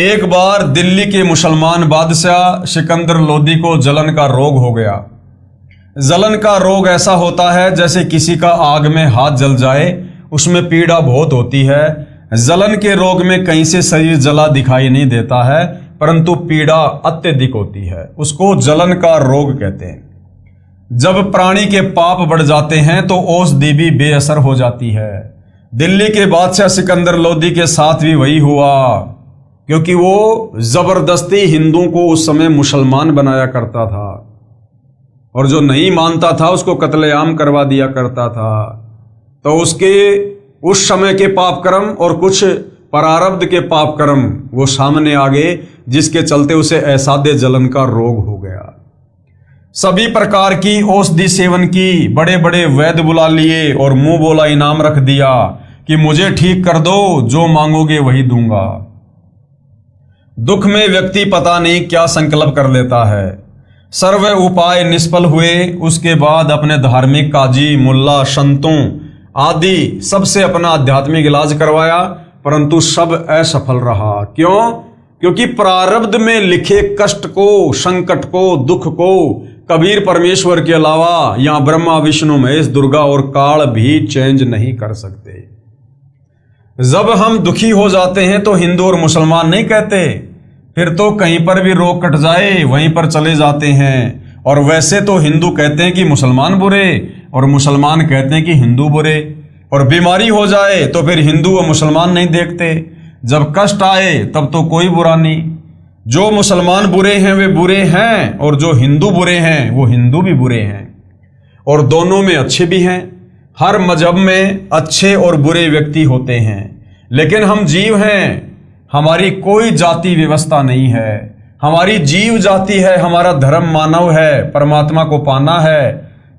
एक बार दिल्ली के मुसलमान बादशाह सिकंदर लोदी को जलन का रोग हो गया। जलन का रोग ऐसा होता है जैसे किसी का आग में हाथ जल जाए, उसमें पीड़ा बहुत होती है। जलन के रोग में कहीं से शरीर जला दिखाई नहीं देता है, परंतु पीड़ा अत्यधिक होती है, उसको जलन का रोग कहते हैं। जब प्राणी के पाप बढ़ जाते हैं तो औषधि भी बेअसर हो जाती है। दिल्ली के बादशाह सिकंदर लोदी के साथ भी वही हुआ, क्योंकि वो जबरदस्ती हिंदुओं को उस समय मुसलमान बनाया करता था, और जो नहीं मानता था उसको कत्लेआम करवा दिया करता था। तो उसके उस समय के पाप कर्म और कुछ प्रारब्ध के पाप कर्म वो सामने आ गए, जिसके चलते उसे असाध्य जलन का रोग हो गया। सभी प्रकार की औषधि सेवन की, बड़े बड़े वैद्य बुला लिए और मुंह बोला इनाम रख दिया कि मुझे ठीक कर दो, जो मांगोगे वही दूंगा। दुख में व्यक्ति पता नहीं क्या संकल्प कर लेता है, सर्व उपाय निष्फल हुए। उसके बाद अपने धार्मिक काजी, मुल्ला, संतों आदि सबसे अपना आध्यात्मिक इलाज करवाया, परंतु सब असफल रहा। क्यों? क्योंकि प्रारब्ध में लिखे कष्ट को, संकट को, दुख को कबीर परमेश्वर के अलावा यहां ब्रह्मा, विष्णु, महेश, दुर्गा और काल भी चेंज नहीं कर सकते। जब हम दुखी हो जाते हैं तो हिंदू और मुसलमान नहीं कहते, फिर तो कहीं पर भी रोग कट जाए वहीं पर चले जाते हैं। और वैसे तो हिंदू कहते हैं कि मुसलमान बुरे, और मुसलमान कहते हैं कि हिंदू बुरे। और बीमारी हो जाए तो फिर हिंदू और मुसलमान नहीं देखते, जब कष्ट आए तब तो कोई बुरा नहीं। जो मुसलमान बुरे हैं वे बुरे हैं, और जो हिंदू बुरे हैं वो हिंदू भी बुरे हैं, और दोनों में अच्छे भी हैं। हर मजहब में अच्छे और बुरे व्यक्ति होते हैं, लेकिन हम जीव हैं, हमारी कोई जाति व्यवस्था नहीं है। हमारी जीव जाति है, हमारा धर्म मानव है, परमात्मा को पाना है।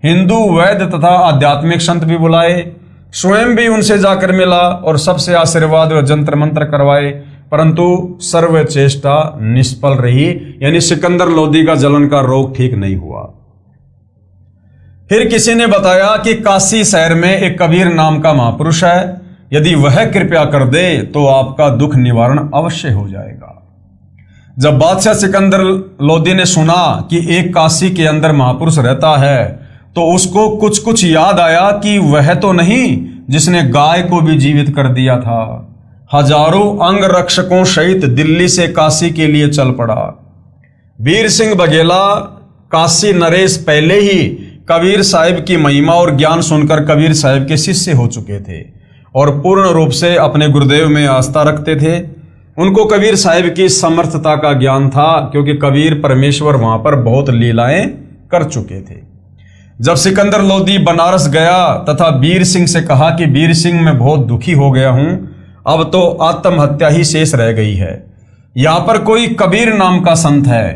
हिंदू वैद्य तथा आध्यात्मिक संत भी बुलाए, स्वयं भी उनसे जाकर मिला और सबसे आशीर्वाद व जंत्र मंत्र करवाए। परंतु सर्व चेष्टा निष्फल रही, यानी सिकंदर लोदी का जलन का रोग ठीक नहीं हुआ। फिर किसी ने बताया कि काशी शहर में एक कबीर नाम का महापुरुष है, यदि वह कृपया कर दे तो आपका दुख निवारण अवश्य हो जाएगा। जब बादशाह सिकंदर लोदी ने सुना कि एक काशी के अंदर महापुरुष रहता है तो उसको कुछ कुछ याद आया कि वह तो नहीं जिसने गाय को भी जीवित कर दिया था। हजारों अंग रक्षकों सहित दिल्ली से काशी के लिए चल पड़ा। वीर सिंह बघेला काशी नरेश पहले ही कबीर साहिब की महिमा और ज्ञान सुनकर कबीर साहिब के शिष्य हो चुके थे और पूर्ण रूप से अपने गुरुदेव में आस्था रखते थे। उनको कबीर साहिब की समर्थता का ज्ञान था, क्योंकि कबीर परमेश्वर वहां पर बहुत लीलाएं कर चुके थे। जब सिकंदर लोदी बनारस गया तथा वीर सिंह से कहा कि वीर सिंह मैं बहुत दुखी हो गया हूं, अब तो आत्महत्या ही शेष रह गई है। यहां पर कोई कबीर नाम का संत है,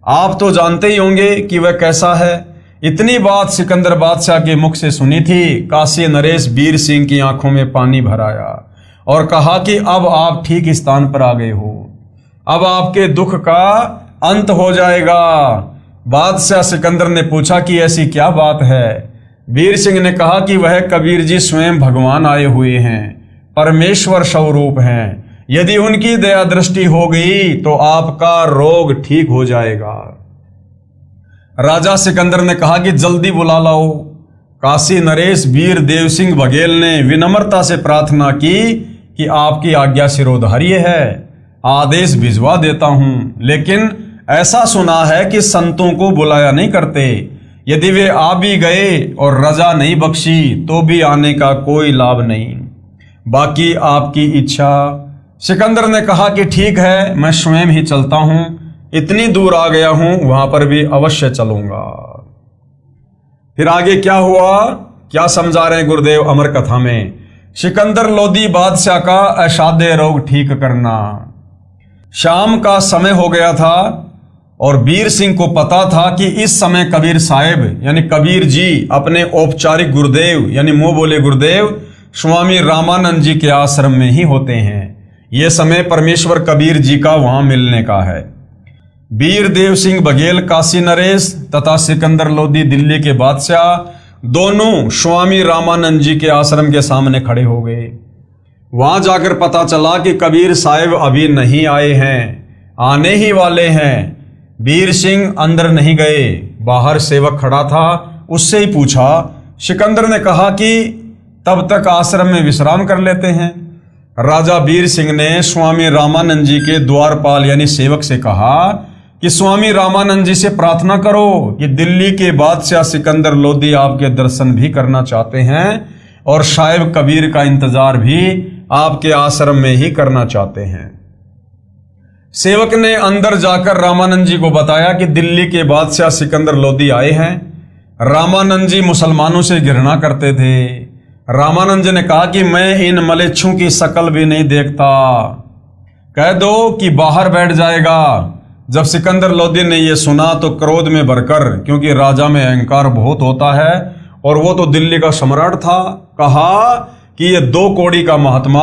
आप तो जानते ही होंगे कि वह कैसा है। इतनी बात सिकंदर बादशाह के मुख से सुनी थी। काशी नरेश वीर सिंह की आंखों में पानी भर आया और कहा कि अब आप ठीक स्थान पर आ गए हो, अब आपके दुख का अंत हो जाएगा। बादशाह सिकंदर ने पूछा कि ऐसी क्या बात है। वीर सिंह ने कहा कि वह कबीर जी स्वयं भगवान आए हुए हैं, परमेश्वर स्वरूप हैं, यदि उनकी दया दृष्टि हो गई तो आपका रोग ठीक हो जाएगा। राजा सिकंदर ने कहा कि जल्दी बुला लाओ। काशी नरेश वीर देव सिंह बघेल ने विनम्रता से प्रार्थना की कि आपकी आज्ञा सिरोधार्य है, आदेश भिजवा देता हूं, लेकिन ऐसा सुना है कि संतों को बुलाया नहीं करते। यदि वे आ भी गए और रजा नहीं बख्शी तो भी आने का कोई लाभ नहीं, बाकी आपकी इच्छा। सिकंदर ने कहा कि ठीक है, मैं स्वयं ही चलता हूं, इतनी दूर आ गया हूं, वहां पर भी अवश्य चलूंगा। फिर आगे क्या हुआ, क्या समझा रहे हैं गुरुदेव अमर कथा में। सिकंदर लोदी बादशाह का असाध्य रोग ठीक करना। शाम का समय हो गया था और वीर सिंह को पता था कि इस समय कबीर साहिब यानी कबीर जी अपने औपचारिक गुरुदेव यानी मुंह बोले गुरुदेव स्वामी रामानंद जी के आश्रम में ही होते हैं। यह समय परमेश्वर कबीर जी का वहां मिलने का है। वीर देव सिंह बघेल काशी नरेश तथा सिकंदर लोदी दिल्ली के बादशाह दोनों स्वामी रामानंद जी के आश्रम के सामने खड़े हो गए। वहां जाकर पता चला कि कबीर साहिब अभी नहीं आए हैं, आने ही वाले हैं। वीर सिंह अंदर नहीं गए, बाहर सेवक खड़ा था, उससे ही पूछा। सिकंदर ने कहा कि तब तक आश्रम में विश्राम कर लेते हैं। राजा वीर सिंह ने स्वामी रामानंद जी के द्वारपाल यानी सेवक से कहा कि स्वामी रामानंद जी से प्रार्थना करो कि दिल्ली के बादशाह सिकंदर लोदी आपके दर्शन भी करना चाहते हैं और साहिब कबीर का इंतजार भी आपके आश्रम में ही करना चाहते हैं। सेवक ने अंदर जाकर रामानंद जी को बताया कि दिल्ली के बादशाह सिकंदर लोदी आए हैं। रामानंद जी मुसलमानों से घृणा करते थे। रामानंद जी ने कहा कि मैं इन मलेच्छों की शक्ल भी नहीं देखता, कह दो कि बाहर बैठ जाएगा। जब सिकंदर लोदी ने यह सुना तो क्रोध में भरकर, क्योंकि राजा में अहंकार बहुत होता है और वो तो दिल्ली का सम्राट था, कहा कि ये 2 कौड़ी का महात्मा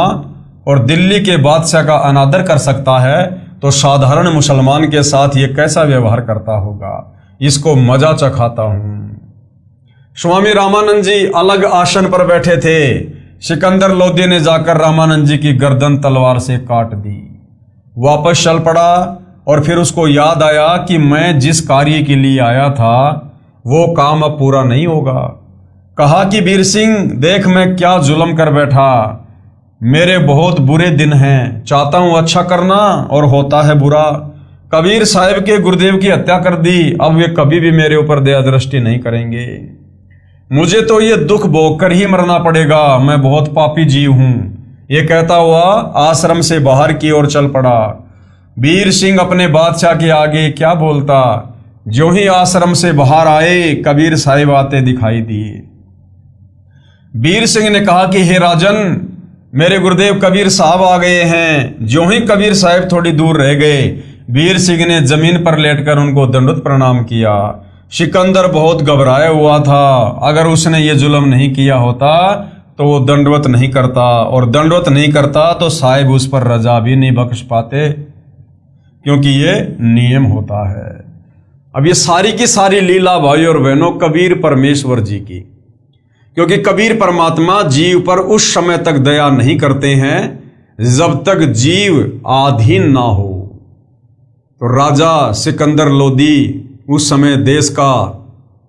और दिल्ली के बादशाह का अनादर कर सकता है तो साधारण मुसलमान के साथ ये कैसा व्यवहार करता होगा, इसको मजा चखाता हूं। स्वामी रामानंद जी अलग आसन पर बैठे थे। सिकंदर लोदी ने जाकर रामानंद जी की गर्दन तलवार से काट दी। वापस चल पड़ा और फिर उसको याद आया कि मैं जिस कार्य के लिए आया था वो काम अब पूरा नहीं होगा। कहा कि वीर सिंह देख मैं क्या जुल्म कर बैठा, मेरे बहुत बुरे दिन हैं, चाहता हूं अच्छा करना और होता है बुरा। कबीर साहिब के गुरुदेव की हत्या कर दी, अब वे कभी भी मेरे ऊपर दया दृष्टि नहीं करेंगे। मुझे तो ये दुख भोग कर ही मरना पड़ेगा, मैं बहुत पापी जीव हूं। ये कहता हुआ आश्रम से बाहर की ओर चल पड़ा। वीर सिंह अपने बादशाह के आगे क्या बोलता। जो ही आश्रम से बाहर आए कबीर साहिब आते दिखाई दिए। वीर सिंह ने कहा कि हे राजन, मेरे गुरुदेव कबीर साहब आ गए हैं। जो ही कबीर साहिब थोड़ी दूर रह गए, वीर सिंह ने जमीन पर लेटकर उनको दंडवत प्रणाम किया। सिकंदर बहुत घबराया हुआ था, अगर उसने ये जुल्म नहीं किया होता तो वो दंडवत नहीं करता, और दंडवत नहीं करता तो साहिब उस पर रजा भी नहीं बख्श पाते, क्योंकि ये नियम होता है। अब ये सारी की सारी लीला भाई और बहनों कबीर परमेश्वर जी की, क्योंकि कबीर परमात्मा जीव पर उस समय तक दया नहीं करते हैं जब तक जीव आधीन ना हो। तो राजा सिकंदर लोदी उस समय देश का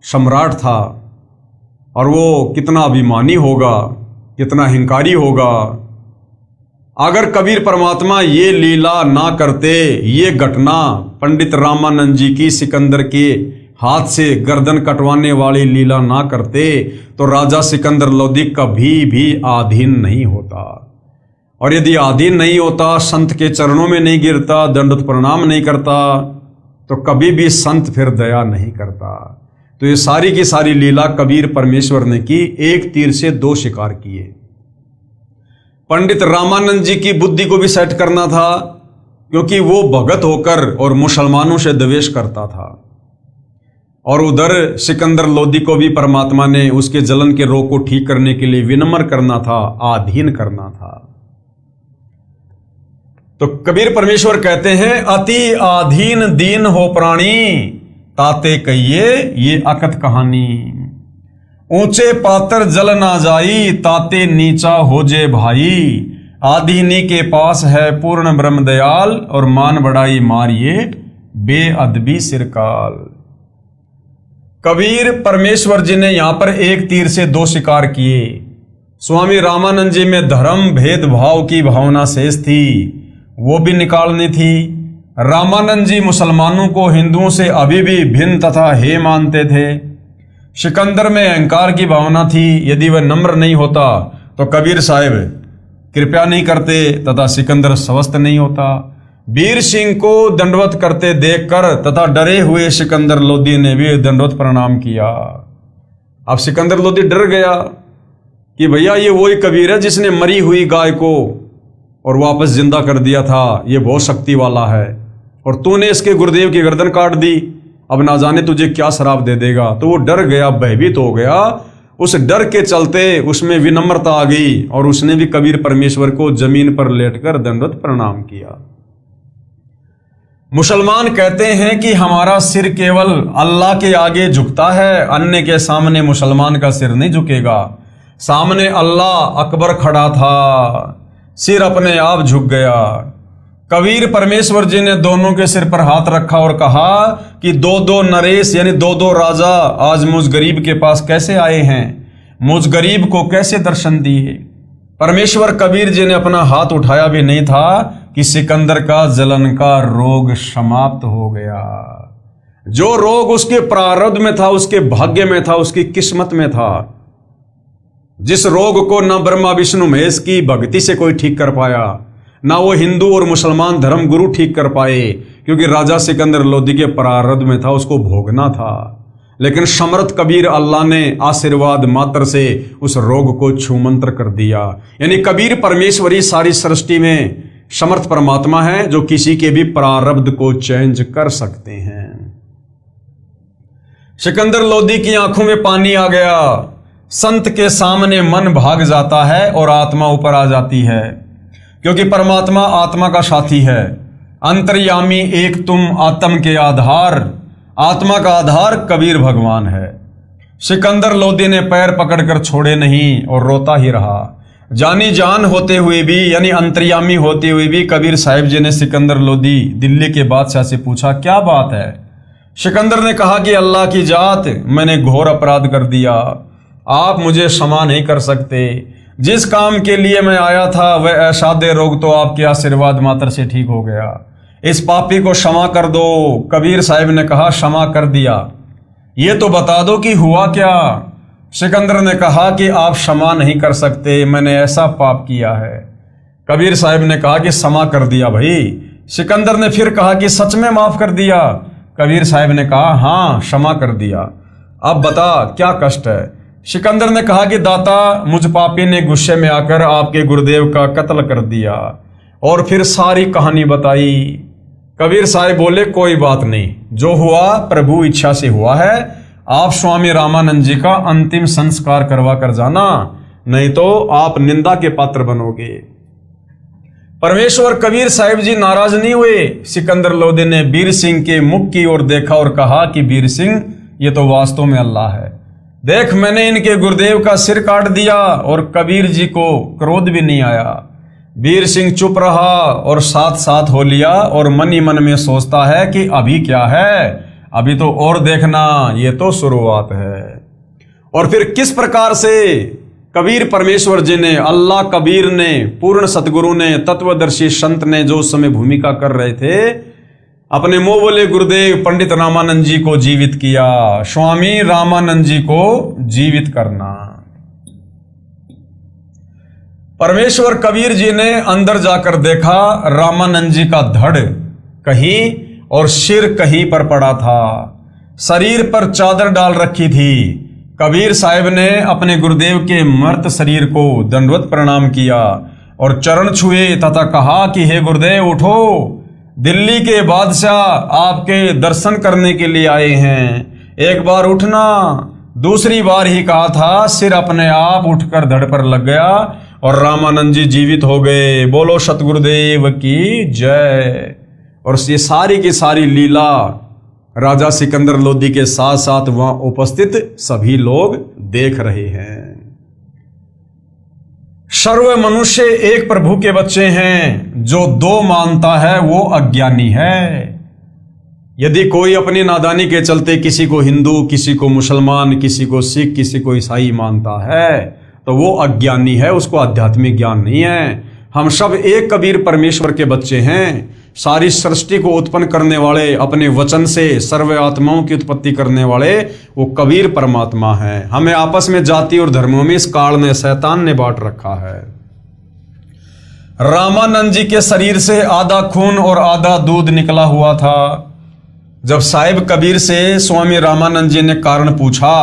सम्राट था, और वो कितना अभिमानी होगा, कितना हिंकारी होगा। अगर कबीर परमात्मा ये लीला ना करते, ये घटना पंडित रामानंद जी की सिकंदर के हाथ से गर्दन कटवाने वाली लीला ना करते, तो राजा सिकंदर लोदी कभी भी आधीन नहीं होता। और यदि आधीन नहीं होता, संत के चरणों में नहीं गिरता, दंडवत प्रणाम नहीं करता, तो कभी भी संत फिर दया नहीं करता। तो ये सारी की सारी लीला कबीर परमेश्वर ने की, एक तीर से दो शिकार किए। पंडित रामानंद जी की बुद्धि को भी सेट करना था, क्योंकि वो भगत होकर और मुसलमानों से द्वेष करता था, और उधर सिकंदर लोदी को भी परमात्मा ने उसके जलन के रोग को ठीक करने के लिए विनम्र करना था, आधीन करना था। तो कबीर परमेश्वर कहते हैं, अति आधीन दीन हो प्राणी, ताते कहिए ये अकत कहानी। ऊंचे पातर जल ना जाई, ताते नीचा हो जे भाई। आधीनी के पास है पूर्ण ब्रह्म दयाल, और मान बढ़ाई मारिए बेअदबी सिरकाल। कबीर परमेश्वर जी ने यहां पर एक तीर से दो शिकार किए। स्वामी रामानंद जी में धर्म भेदभाव की भावना शेष थी, वो भी निकालनी थी। रामानंद जी मुसलमानों को हिंदुओं से अभी भी भिन्न तथा हे मानते थे। सिकंदर में अहंकार की भावना थी, यदि वह नम्र नहीं होता तो कबीर साहिब कृपया नहीं करते तथा सिकंदर स्वस्थ नहीं होता। वीर सिंह को दंडवत करते देखकर तथा डरे हुए सिकंदर लोदी ने भी दंडवत प्रणाम किया। अब सिकंदर लोदी डर गया कि भैया ये वही कबीर है जिसने मरी हुई गाय को और वापस जिंदा कर दिया था, ये बहुत शक्ति वाला है, और तूने इसके गुरुदेव की गर्दन काट दी, अब ना जाने तुझे क्या शराब दे देगा। तो वो डर गया, भयभीत हो गया। उस डर के चलते उसमें विनम्रता आ गई, और उसने भी कबीर परमेश्वर को जमीन पर लेटकर दंडवत प्रणाम किया। मुसलमान कहते हैं कि हमारा सिर केवल अल्लाह के आगे झुकता है, अन्य के सामने मुसलमान का सिर नहीं झुकेगा। सामने अल्लाह अकबर खड़ा था, सिर अपने आप झुक गया। कबीर परमेश्वर जी ने दोनों के सिर पर हाथ रखा और कहा कि दो दो नरेश यानी दो दो राजा आज मुझ गरीब के पास कैसे आए हैं, मुझ गरीब को कैसे दर्शन दिए। परमेश्वर कबीर जी ने अपना हाथ उठाया भी नहीं था कि सिकंदर का जलन का रोग समाप्त हो गया। जो रोग उसके प्रारब्ध में था, उसके भाग्य में था, उसकी किस्मत में था, जिस रोग को न ब्रह्मा विष्णु महेश की भक्ति से कोई ठीक कर पाया, ना वो हिंदू और मुसलमान धर्म गुरु ठीक कर पाए, क्योंकि राजा सिकंदर लोदी के प्रारब्ध में था, उसको भोगना था। लेकिन समर्थ कबीर अल्लाह ने आशीर्वाद मात्र से उस रोग को छूमंत्र कर दिया। यानी कबीर परमेश्वरी सारी सृष्टि में समर्थ परमात्मा है, जो किसी के भी प्रारब्ध को चेंज कर सकते हैं। सिकंदर लोदी की आंखों में पानी आ गया। संत के सामने मन भाग जाता है और आत्मा ऊपर आ जाती है, क्योंकि परमात्मा आत्मा का साथी है। अंतर्यामी एक तुम आत्म के आधार, आत्मा का आधार कबीर भगवान है। सिकंदर लोदी ने पैर पकड़कर छोड़े नहीं और रोता ही रहा। जानी जान होते हुए भी यानी अंतर्यामी होते हुए भी कबीर साहिब जी ने सिकंदर लोदी दिल्ली के बादशाह से पूछा, क्या बात है। सिकंदर ने कहा कि अल्लाह की जात, मैंने घोर अपराध कर दिया, आप मुझे क्षमा नहीं कर सकते। जिस काम के लिए मैं आया था वह असाध्य रोग तो आपके आशीर्वाद मात्र से ठीक हो गया, इस पापी को क्षमा कर दो। कबीर साहिब ने कहा, क्षमा कर दिया, ये तो बता दो कि हुआ क्या। सिकंदर ने कहा कि आप क्षमा नहीं कर सकते, मैंने ऐसा पाप किया है। कबीर साहिब ने कहा कि क्षमा कर दिया भाई। सिकंदर ने फिर कहा कि सच में माफ कर दिया। कबीर साहिब ने कहा, हाँ क्षमा कर दिया, अब बता क्या कष्ट है। सिकंदर ने कहा कि दाता, मुझ पापी ने गुस्से में आकर आपके गुरुदेव का कत्ल कर दिया, और फिर सारी कहानी बताई। कबीर साहिब बोले, कोई बात नहीं, जो हुआ प्रभु इच्छा से हुआ है। आप स्वामी रामानंद जी का अंतिम संस्कार करवा कर जाना, नहीं तो आप निंदा के पात्र बनोगे। परमेश्वर कबीर साहिब जी नाराज नहीं हुए। सिकंदर लोधी ने बीर सिंह के मुख की ओर देखा और कहा कि बीर सिंह, ये तो वास्तव में अल्लाह है। देख, मैंने इनके गुरुदेव का सिर काट दिया और कबीर जी को क्रोध भी नहीं आया। बीर सिंह चुप रहा और साथ साथ हो लिया और मन ही मन में सोचता है कि अभी क्या है, अभी तो और देखना, ये तो शुरुआत है। और फिर किस प्रकार से कबीर परमेश्वर जी ने, अल्लाह कबीर ने, पूर्ण सतगुरु ने, तत्वदर्शी संत ने जो उस समय भूमिका कर रहे थे, अपने मुंह बोले गुरुदेव पंडित रामानंद जी को जीवित किया। स्वामी रामानंद जी को जीवित करना। परमेश्वर कबीर जी ने अंदर जाकर देखा, रामानंद जी का धड़ कहीं और सिर कहीं पर पड़ा था। शरीर पर चादर डाल रखी थी। कबीर साहिब ने अपने गुरुदेव के मृत शरीर को दंडवत प्रणाम किया और चरण छुए तथा कहा कि हे गुरुदेव उठो, दिल्ली के बादशाह आपके दर्शन करने के लिए आए हैं। एक बार उठना। दूसरी बार ही कहा था, सिर अपने आप उठकर धड़ पर लग गया और रामानंद जी जीवित हो गए। बोलो सतगुरुदेव की जय। और ये सारी की सारी लीला राजा सिकंदर लोधी के साथ साथ वहां उपस्थित सभी लोग देख रहे हैं। सर्व मनुष्य एक प्रभु के बच्चे हैं। जो दो मानता है वो अज्ञानी है। यदि कोई अपनी नादानी के चलते किसी को हिंदू, किसी को मुसलमान, किसी को सिख, किसी को ईसाई मानता है तो वो अज्ञानी है, उसको आध्यात्मिक ज्ञान नहीं है। हम सब एक कबीर परमेश्वर के बच्चे हैं। सारी सृष्टि को उत्पन्न करने वाले, अपने वचन से सर्व आत्माओं की उत्पत्ति करने वाले वो कबीर परमात्मा हैं। हमें आपस में जाति और धर्मों में इस काल ने, शैतान ने बांट रखा है। रामानंद जी के शरीर से आधा खून और आधा दूध निकला हुआ था। जब साहिब कबीर से स्वामी रामानंद जी ने कारण पूछा,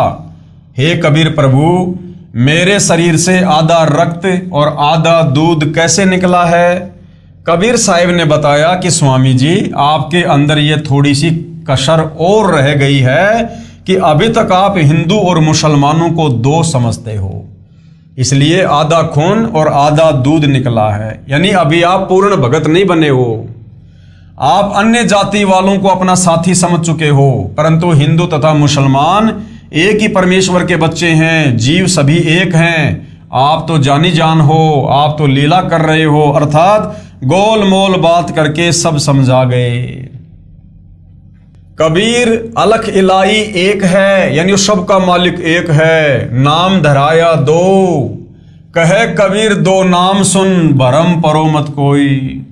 हे कबीर प्रभु, मेरे शरीर से आधा रक्त और आधा दूध कैसे निकला है? कबीर साहिब ने बताया कि स्वामी जी, आपके अंदर ये थोड़ी सी कसर और रह गई है कि अभी तक आप हिंदू और मुसलमानों को दो समझते हो, इसलिए आधा खून और आधा दूध निकला है। यानी अभी आप पूर्ण भगत नहीं बने हो। आप अन्य जाति वालों को अपना साथी समझ चुके हो, परंतु हिंदू तथा मुसलमान एक ही परमेश्वर के बच्चे हैं। जीव सभी एक हैं। आप तो जानी जान हो, आप तो लीला कर रहे हो, अर्थात गोल मोल बात करके सब समझा गए। कबीर अलख इलाई एक है, यानी सबका मालिक एक है। नाम धराया दो, कहे कबीर दो नाम सुन, भरम परो मत कोई।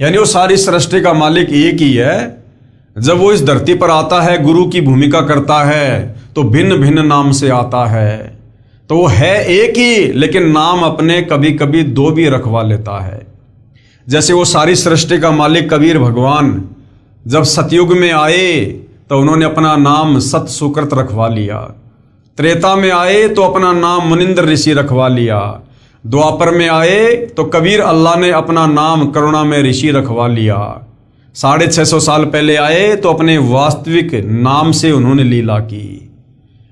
यानी वो सारी सृष्टि का मालिक एक ही है। जब वो इस धरती पर आता है, गुरु की भूमिका करता है, तो भिन्न भिन्न नाम से आता है। तो वो है एक ही, लेकिन नाम अपने कभी कभी दो भी रखवा लेता है। जैसे वो सारी सृष्टि का मालिक कबीर भगवान जब सतयुग में आए तो उन्होंने अपना नाम सत सुकृत रखवा लिया। त्रेता में आए तो अपना नाम मुनिंद्र ऋषि रखवा लिया। द्वापर में आए तो कबीर अल्लाह ने अपना नाम करुणा में ऋषि रखवा लिया। 650 साल पहले आए तो अपने वास्तविक नाम से उन्होंने लीला की।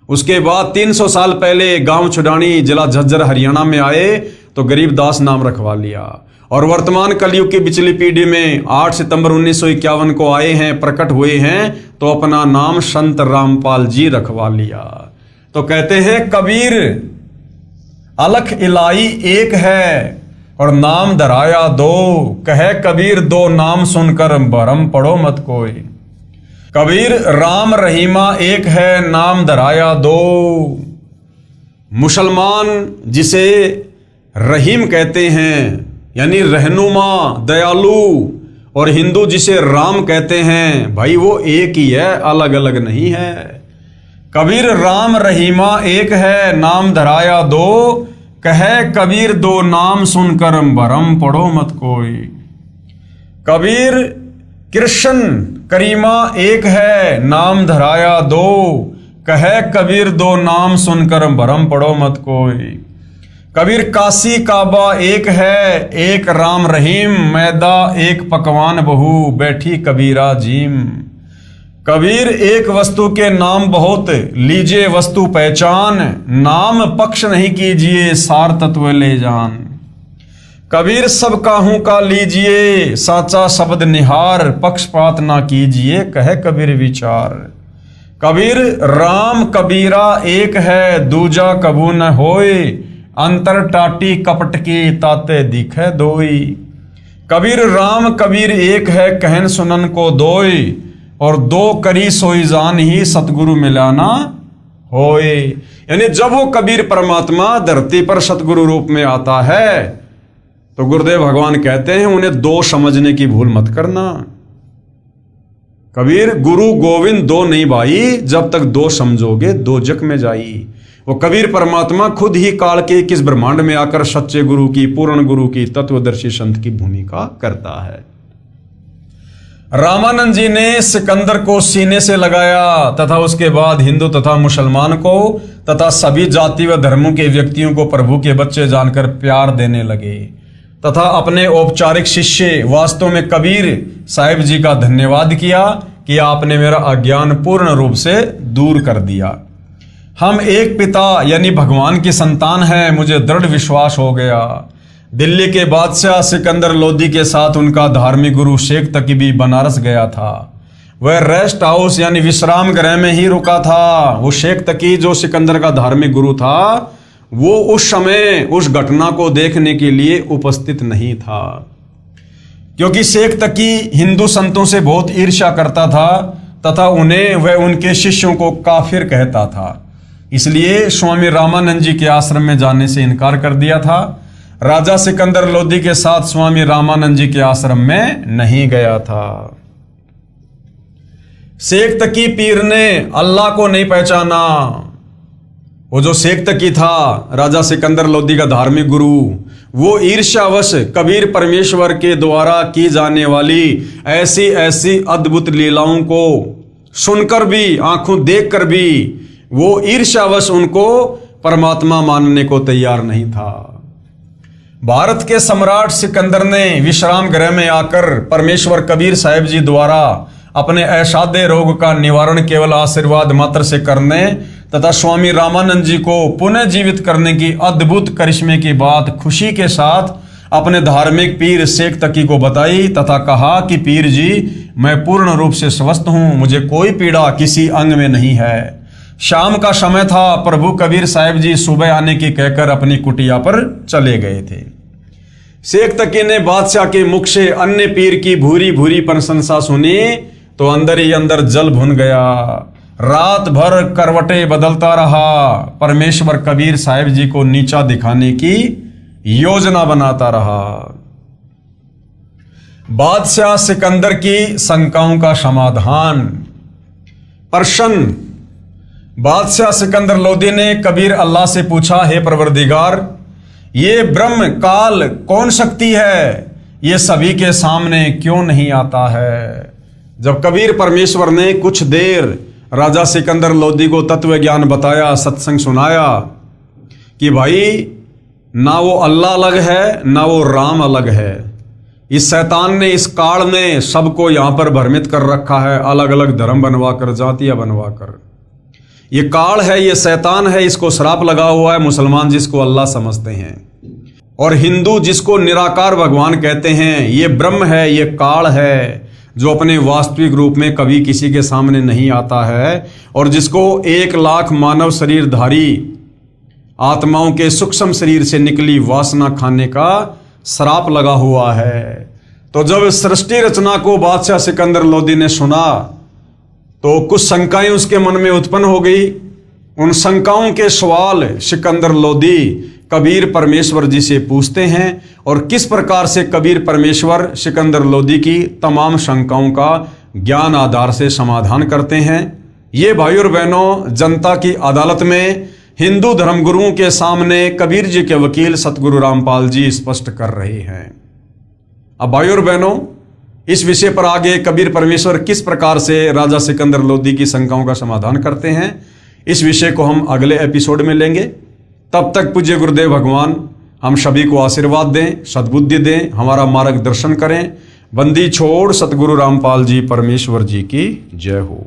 उसके बाद 300 साल पहले गांव छुडानी जिला झज्जर हरियाणा में आए तो गरीबदास नाम रखवा लिया। और वर्तमान कलयुग की पिछली पीढ़ी में 8 सितंबर 1951 को आए हैं, प्रकट हुए हैं, तो अपना नाम संत रामपाल जी रखवा लिया। तो कहते हैं कबीर अलख इलाई एक है और नाम धराया दो, कहे कबीर दो नाम सुनकर भरम पड़ो मत कोई। कबीर राम रहीमा एक है, नाम धराया दो। मुसलमान जिसे रहीम कहते हैं, यानी रहनुमा, दयालु, और हिंदू जिसे राम कहते हैं, भाई वो एक ही है, अलग अलग नहीं है। कबीर राम रहीमा एक है, नाम धराया दो, कहे कबीर दो नाम सुनकर भरम पड़ो मत कोई। कबीर कृष्ण करीमा एक है, नाम धराया दो, कहे कबीर दो नाम सुनकर भरम पड़ो मत कोई। कबीर काशी काबा एक है, एक राम रहीम, मैदा एक पकवान बहू, बैठी कबीरा जीम। कबीर एक वस्तु के नाम बहुत, लीजिए वस्तु पहचान, नाम पक्ष नहीं कीजिए सार तत्व ले जान। कबीर सब काहू का लीजिए साचा शब्द निहार, पक्षपात ना कीजिए कहे कबीर विचार। कबीर राम कबीरा एक है दूजा कबू न होए, अंतर टाटी कपट की ताते दिखे दोई। कबीर राम कबीर एक है कहन सुनन को दोई, और दो करी सोई जान ही सतगुरु मिलाना होए। यानी जब वो कबीर परमात्मा धरती पर सतगुरु रूप में आता है तो गुरुदेव भगवान कहते हैं उन्हें दो समझने की भूल मत करना। कबीर गुरु गोविंद दो नहीं भाई, जब तक दो समझोगे दो जग में जाई। वो कबीर परमात्मा खुद ही काल के किस ब्रह्मांड में आकर सच्चे गुरु की, पूर्ण गुरु की, तत्वदर्शी संत की भूमिका करता है। रामानंद जी ने सिकंदर को सीने से लगाया तथा उसके बाद हिंदू तथा मुसलमान को तथा सभी जाति व धर्मों के व्यक्तियों को प्रभु के बच्चे जानकर प्यार देने लगे तथा अपने औपचारिक शिष्य वास्तव में कबीर साहिब जी का धन्यवाद किया कि आपने मेरा अज्ञान पूर्ण रूप से दूर कर दिया। हम एक पिता यानी भगवान की संतान हैं, मुझे दृढ़ विश्वास हो गया। दिल्ली के बादशाह सिकंदर लोदी के साथ उनका धार्मिक गुरु शेख तकीबी बनारस गया था। वह रेस्ट हाउस यानी विश्राम गृह में ही रुका था। वो शेख तकी जो सिकंदर का धार्मिक गुरु था, वो उस समय उस घटना को देखने के लिए उपस्थित नहीं था, क्योंकि शेख तकी हिंदू संतों से बहुत ईर्ष्या करता था तथा उन्हें वह उनके शिष्यों को काफिर कहता था। इसलिए स्वामी रामानंद जी के आश्रम में जाने से इनकार कर दिया था। राजा सिकंदर लोदी के साथ स्वामी रामानंद जी के आश्रम में नहीं गया था। शेख तकी पीर ने अल्लाह को नहीं पहचाना। वो जो शेख तकी था, राजा सिकंदर लोदी का धार्मिक गुरु, वो ईर्ष्यावश कबीर परमेश्वर के द्वारा की जाने वाली ऐसी ऐसी अद्भुत लीलाओं को सुनकर भी, आंखों देखकर भी, वो ईर्ष्यावश उनको परमात्मा मानने को तैयार नहीं था। भारत के सम्राट सिकंदर ने विश्राम गृह में आकर परमेश्वर कबीर साहिब जी द्वारा अपने असाध्य रोग का निवारण केवल आशीर्वाद मात्र से करने तथा स्वामी रामानंद जी को पुनः जीवित करने की अद्भुत करिश्मे की बात खुशी के साथ अपने धार्मिक पीर शेख तकी को बताई तथा कहा कि पीर जी, मैं पूर्ण रूप से स्वस्थ हूं, मुझे कोई पीड़ा किसी अंग में नहीं है। शाम का समय था। प्रभु कबीर साहिब जी सुबह आने की कहकर अपनी कुटिया पर चले गए थे। शेख तकी ने बादशाह के मुख से अन्य पीर की भूरी भूरी प्रशंसा सुनी तो अंदर ही अंदर जल भुन गया। रात भर करवटें बदलता रहा। परमेश्वर कबीर साहिब जी को नीचा दिखाने की योजना बनाता रहा। बादशाह सिकंदर की शंकाओं का समाधान। प्रश्न। बादशाह सिकंदर लोदी ने कबीर अल्लाह से पूछा, हे परवरदिगार, ये ब्रह्म काल कौन शक्ति है, ये सभी के सामने क्यों नहीं आता है? जब कबीर परमेश्वर ने कुछ देर राजा सिकंदर लोदी को तत्व ज्ञान बताया, सत्संग सुनाया कि भाई ना वो अल्लाह अलग है ना वो राम अलग है। इस शैतान ने, इस काल ने सबको यहां पर भ्रमित कर रखा है, अलग अलग धर्म बनवाकर, जातियां बनवाकर। ये काल है, ये शैतान है, इसको श्राप लगा हुआ है। मुसलमान जिसको अल्लाह समझते हैं और हिंदू जिसको निराकार भगवान कहते हैं, ये ब्रह्म है, ये काल है जो अपने वास्तविक रूप में कभी किसी के सामने नहीं आता है और जिसको 1 लाख मानव शरीरधारी आत्माओं के सूक्ष्म शरीर से निकली वासना खाने का श्राप लगा हुआ है। तो जब सृष्टि रचना को बादशाह सिकंदर लोदी ने सुना तो कुछ शंकाएं उसके मन में उत्पन्न हो गई। उन शंकाओं के सवाल सिकंदर लोदी कबीर परमेश्वर जी से पूछते हैं और किस प्रकार से कबीर परमेश्वर सिकंदर लोदी की तमाम शंकाओं का ज्ञान आधार से समाधान करते हैं। ये भाई और बहनों, जनता की अदालत में हिंदू धर्मगुरुओं के सामने कबीर जी के वकील सतगुरु रामपाल जी स्पष्ट कर रहे हैं। अब भाई और बहनों, इस विषय पर आगे कबीर परमेश्वर किस प्रकार से राजा सिकंदर लोदी की शंकाओं का समाधान करते हैं, इस विषय को हम अगले एपिसोड में लेंगे। तब तक पूज्य गुरुदेव भगवान हम सभी को आशीर्वाद दें, सद्बुद्धि दें, हमारा मार्गदर्शन करें। बंदी छोड़ सतगुरु रामपाल जी परमेश्वर जी की जय हो।